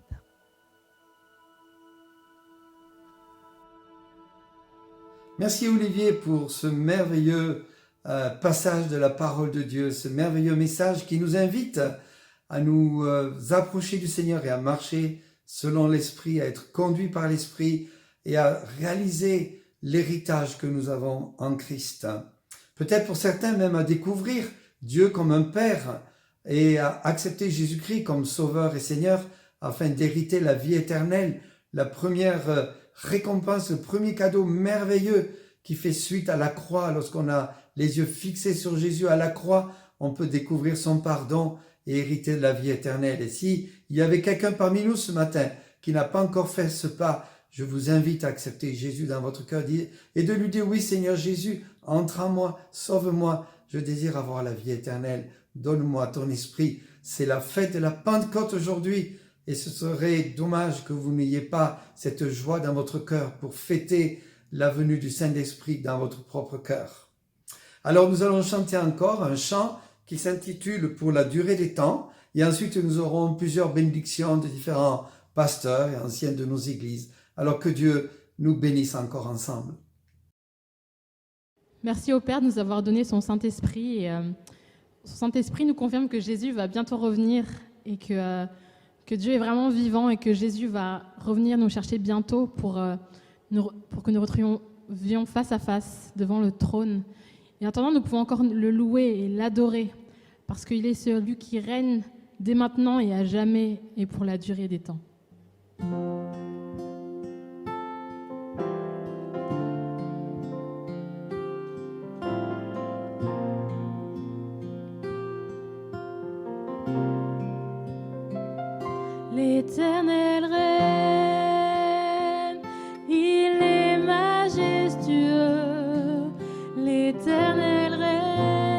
Merci Olivier pour ce merveilleux passage de la parole de Dieu, ce merveilleux message qui nous invite à nous approcher du Seigneur et à marcher selon l'Esprit, à être conduits par l'Esprit et à réaliser l'héritage que nous avons en Christ. Peut-être pour certains même à découvrir Dieu comme un Père et à accepter Jésus-Christ comme Sauveur et Seigneur afin d'hériter la vie éternelle, la première récompense, le premier cadeau merveilleux qui fait suite à la croix. Lorsqu'on a les yeux fixés sur Jésus à la croix, on peut découvrir son pardon et hériter de la vie éternelle. Et si il y avait quelqu'un parmi nous ce matin qui n'a pas encore fait ce pas, je vous invite à accepter Jésus dans votre cœur et de lui dire: oui Seigneur Jésus, entre en moi, sauve-moi, je désire avoir la vie éternelle, donne-moi ton esprit. C'est la fête de la Pentecôte aujourd'hui. Et ce serait dommage que vous n'ayez pas cette joie dans votre cœur pour fêter la venue du Saint-Esprit dans votre propre cœur. Alors nous allons chanter encore un chant qui s'intitule « Pour la durée des temps » et ensuite nous aurons plusieurs bénédictions de différents pasteurs et anciens de nos églises. Alors que Dieu nous bénisse encore ensemble. Merci au Père de nous avoir donné son Saint-Esprit. Et, son Saint-Esprit nous confirme que Jésus va bientôt revenir et que Dieu est vraiment vivant et que Jésus va revenir nous chercher bientôt pour que nous retrouvions face à face devant le trône. Et en attendant, nous pouvons encore le louer et l'adorer parce qu'il est celui qui règne dès maintenant et à jamais et pour la durée des temps. L'Éternel règne, il est majestueux. L'Éternel règne.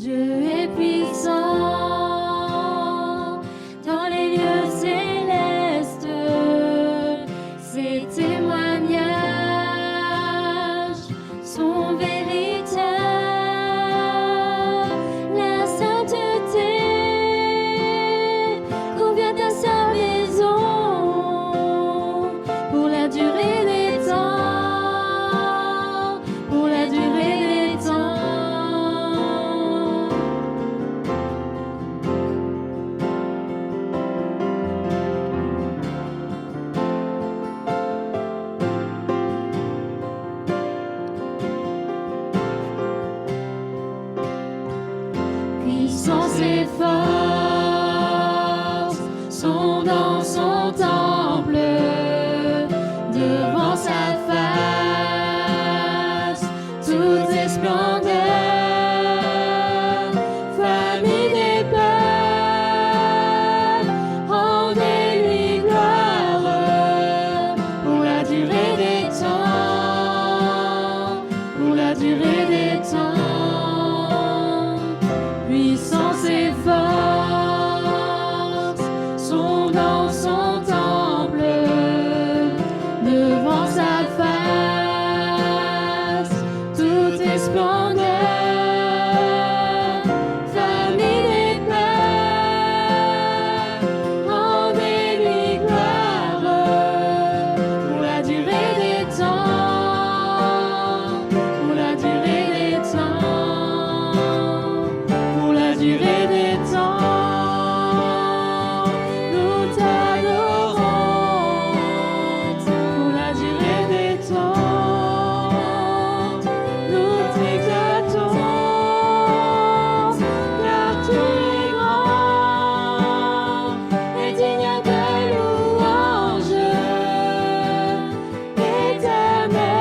Dieu est puissant dans les lieux célestes. Ses témoignages sont véritables. La sainteté convient à sa maison pour la durée des temps, pour la durée des temps. Puissance et force sont dans son temple, devant sa face, toutes les splendeurs. Famille des peuples, rendez-lui gloire pour la durée des temps, pour la durée des temps. Puissance et force sont dans son temple, devant sa face, toutes les splendeurs. Famille des peuples, rendez-lui gloire pour la durée des temps, pour la durée des temps, pour la durée des temps. Nous t'adorons pour la durée des temps. Nous t'exaltons car tu es grand et digne de louange. Éternel,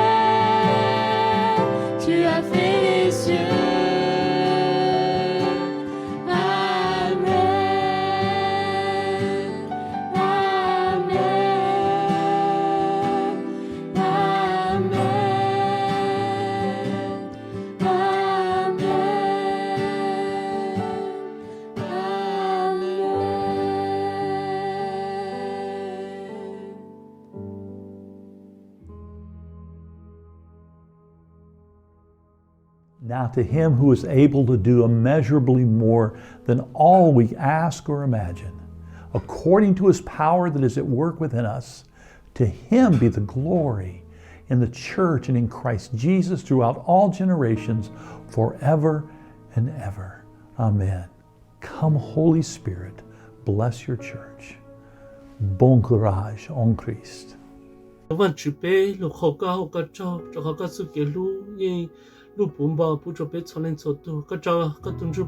tu as fait les cieux. Now to him who is able to do immeasurably more than all we ask or imagine, according to his power that is at work within us, to him be the glory in the church and in Christ Jesus throughout all generations, forever and ever. Amen. Come, Holy Spirit, bless your church. Bon courage en Christ. Vâng chữ bé lục khẩu cao cho sự kiện lu bùm bò bù cho bé cho lên cho tu cho tung chữ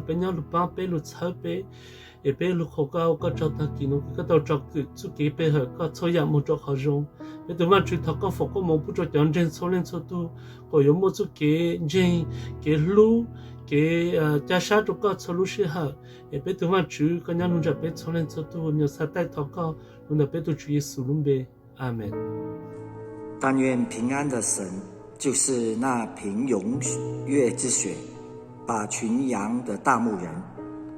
bé nhau lu ba bé lu sáu bé bé lục khẩu cao cho ta kỳ nó tàu cho sự kiện bé hở cho nhà một cho họ dùng bé từ vâng chữ thọ phục có một bù cho chọn trên cho lên cho tu có yếu một sự kiện cái lu cái cha sát cho lu sĩ hở bé từ vâng chữ có nhau luôn cho bé cho lên cho tu nhiều sát tay thọ cao luôn là bé tu chữ Giêsu luôn bé.阿们。但愿平安的神，就是那凭永跃之血把群羊的大牧人，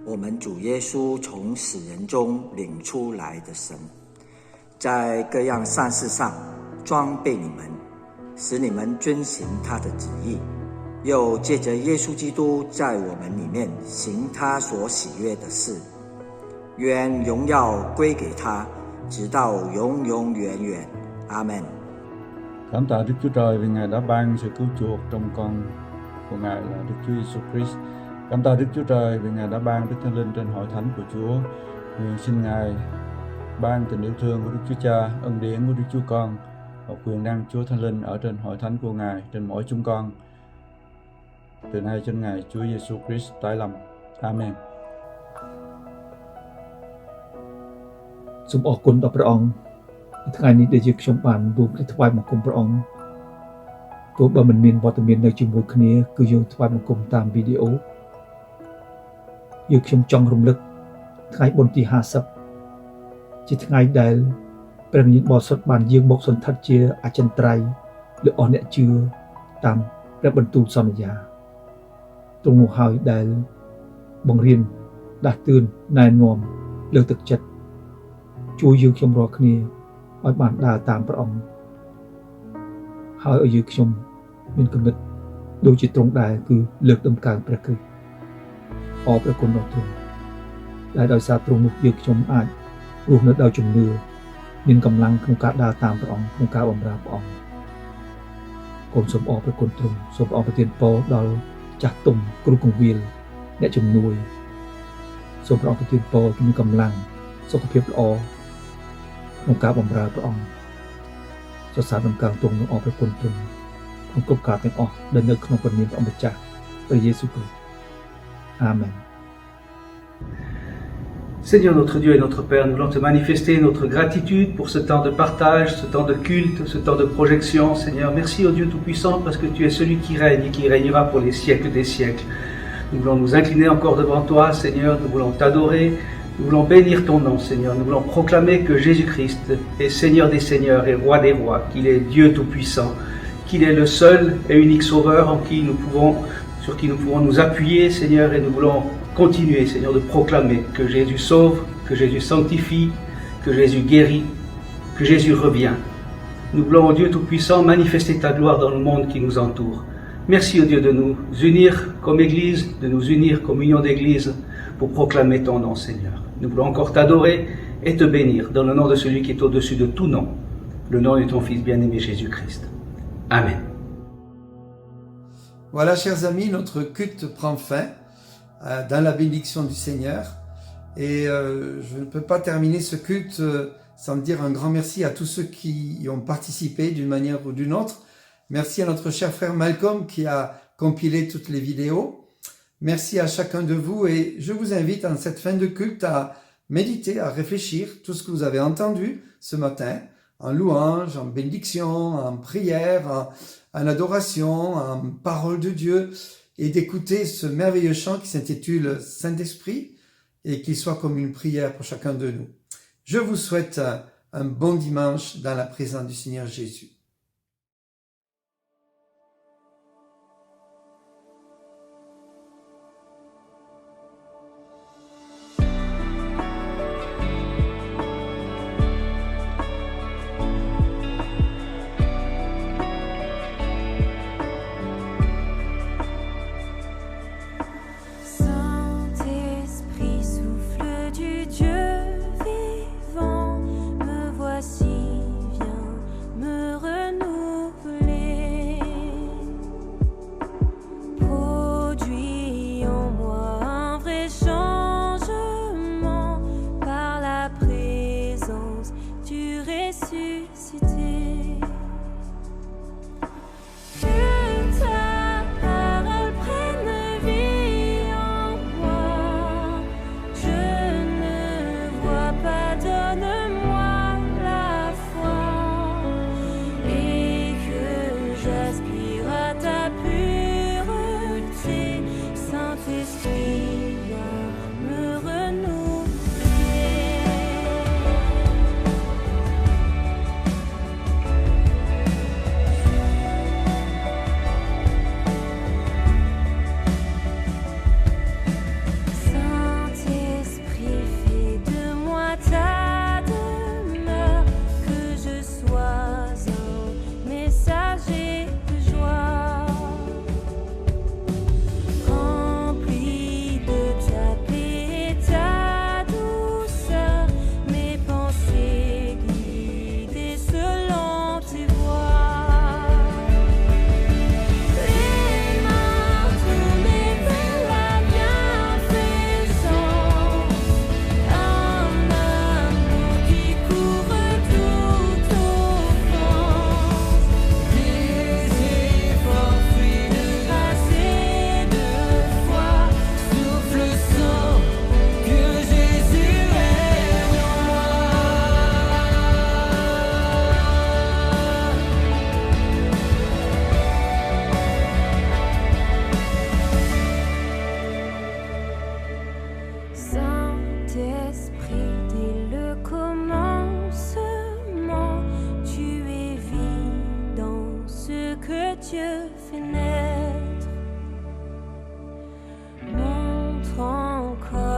我们主耶稣从死人中领出来的神，在各样善事上装备你们，使你们遵行他的旨意，又借着耶稣基督在我们里面行他所喜悦的事。愿荣耀归给他，直到永永远远。阿们。Cảm tạ Đức Chúa Trời vì Ngài đã ban sự cứu chuộc trong con của Ngài là Đức Chúa Giêsu Christ. Cảm tạ Đức Chúa Trời vì Ngài đã ban Đức Thánh Linh trên hội thánh của Chúa. Nguyện xin Ngài ban tình yêu thương của Đức Chúa Cha, ân điển của Đức Chúa Con và quyền năng Chúa Thánh Linh ở trên hội thánh của Ngài, trên mỗi chúng con. Từ nay trên Ngài Chúa Giêsu Christ tái lâm. Amen. សូមអរគុណដល់ព្រះអង្គថ្ងៃនេះដែលយើងខ្ញុំបានរួមគ្នាថ្វាយបង្គំព្រះអង្គទោះបើមិនមានវត្តមាននៅជាមួយគ្នាគឺយើងថ្វាយបង្គំតាមវីដេអូយើងខ្ញុំចង់រំលឹកថ្ងៃបុណ្យទី50ជាថ្ងៃដែលព្រះវិញ្ញាណបរិសុទ្ធបានយាងមកសន្ធិដ្ឋជាអចិន្ត្រៃយ៍លើអស់អ្នកជឿតាមព្រះបន្ទូលសន្យាទ ទ្រង់នោះហើយដែលបង្រៀនដាស់តឿនណែនាំលើកទឹកចិត្តជួយយើងខ្ញុំរាល់គ្នាឲ្យបានដើរតាមព្រះអង្គហើយឲ្យយើងខ្ញុំមានគំនិតដូចជាទ្រង់ដែរគឺលើកដំកើងព្រះគ្រីស្ទអរព្រះគុណដល់ទ្រង់ដែលដោយសារទ្រង់នោះយើងខ្ញុំអាចរស់នៅដោយជំនឿមានកម្លាំងក្នុងការដើរតាមព្រះអង្គក្នុងការបម្រើព្រះអង្គគុំសូមអរព្រះគុណទ្រង់សូមអរប្រទានពរដល់ចាស់ទុំគ្រូកង្វៀលអ្នកជំនួយសូមព្រះអង្គប្រទានពរជំនួយកម្លាំងសុខភាពល្អក្នុងការបម្រើព្រះអង្គសរសើរដំណើរទ្រង់អរព្រះគុណទ្រង់ក្នុងគ្រប់ការទាំងអស់ដែលនៅក្នុងព្រះនាមព្រះអង្គម្ចាស់ព្រះយេស៊ូវគ្រីស្ទអាមែន Seigneur notre Dieu et notre Père, nous voulons te manifester notre gratitude pour ce temps de partage, ce temps de culte, ce temps de projection. Seigneur, merci au Dieu Tout-Puissant parce que tu es celui qui règne et qui régnera pour les siècles des siècles. Nous voulons nous incliner encore devant toi, Seigneur, nous voulons t'adorer, nous voulons bénir ton nom, Seigneur. Nous voulons proclamer que Jésus-Christ est Seigneur des Seigneurs et Roi des Rois, qu'il est Dieu Tout-Puissant, qu'il est le seul et unique Sauveur sur qui nous pouvons nous appuyer, Seigneur, et nous voulons continuer, Seigneur, de proclamer que Jésus sauve, que Jésus sanctifie, que Jésus guérit, que Jésus revient. Nous voulons, au Dieu Tout-Puissant, manifester ta gloire dans le monde qui nous entoure. Merci, au Dieu, de nous unir comme Église, de nous unir comme union d'Église pour proclamer ton nom, Seigneur. Nous voulons encore t'adorer et te bénir dans le nom de celui qui est au-dessus de tout nom, le nom de ton Fils bien-aimé Jésus-Christ. Amen. Voilà, chers amis, notre culte prend fin dans la bénédiction du Seigneur. Et je ne peux pas terminer ce culte sans dire un grand merci à tous ceux qui y ont participé d'une manière ou d'une autre. Merci à notre cher frère Malcolm qui a compilé toutes les vidéos. Merci à chacun de vous et je vous invite en cette fin de culte à méditer, à réfléchir tout ce que vous avez entendu ce matin en louange, en bénédiction, en prière, en adoration, en parole de Dieu et d'écouter ce merveilleux chant qui s'intitule Saint-Esprit et qu'il soit comme une prière pour chacun de nous. Je vous souhaite un bon dimanche dans la présence du Seigneur Jésus. Saint-Esprit, souffle du Dieu vivant, me voici, viens me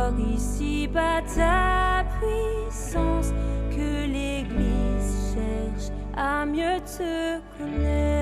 voir ici-bas ta puissance, que l'Église cherche à mieux te connaître.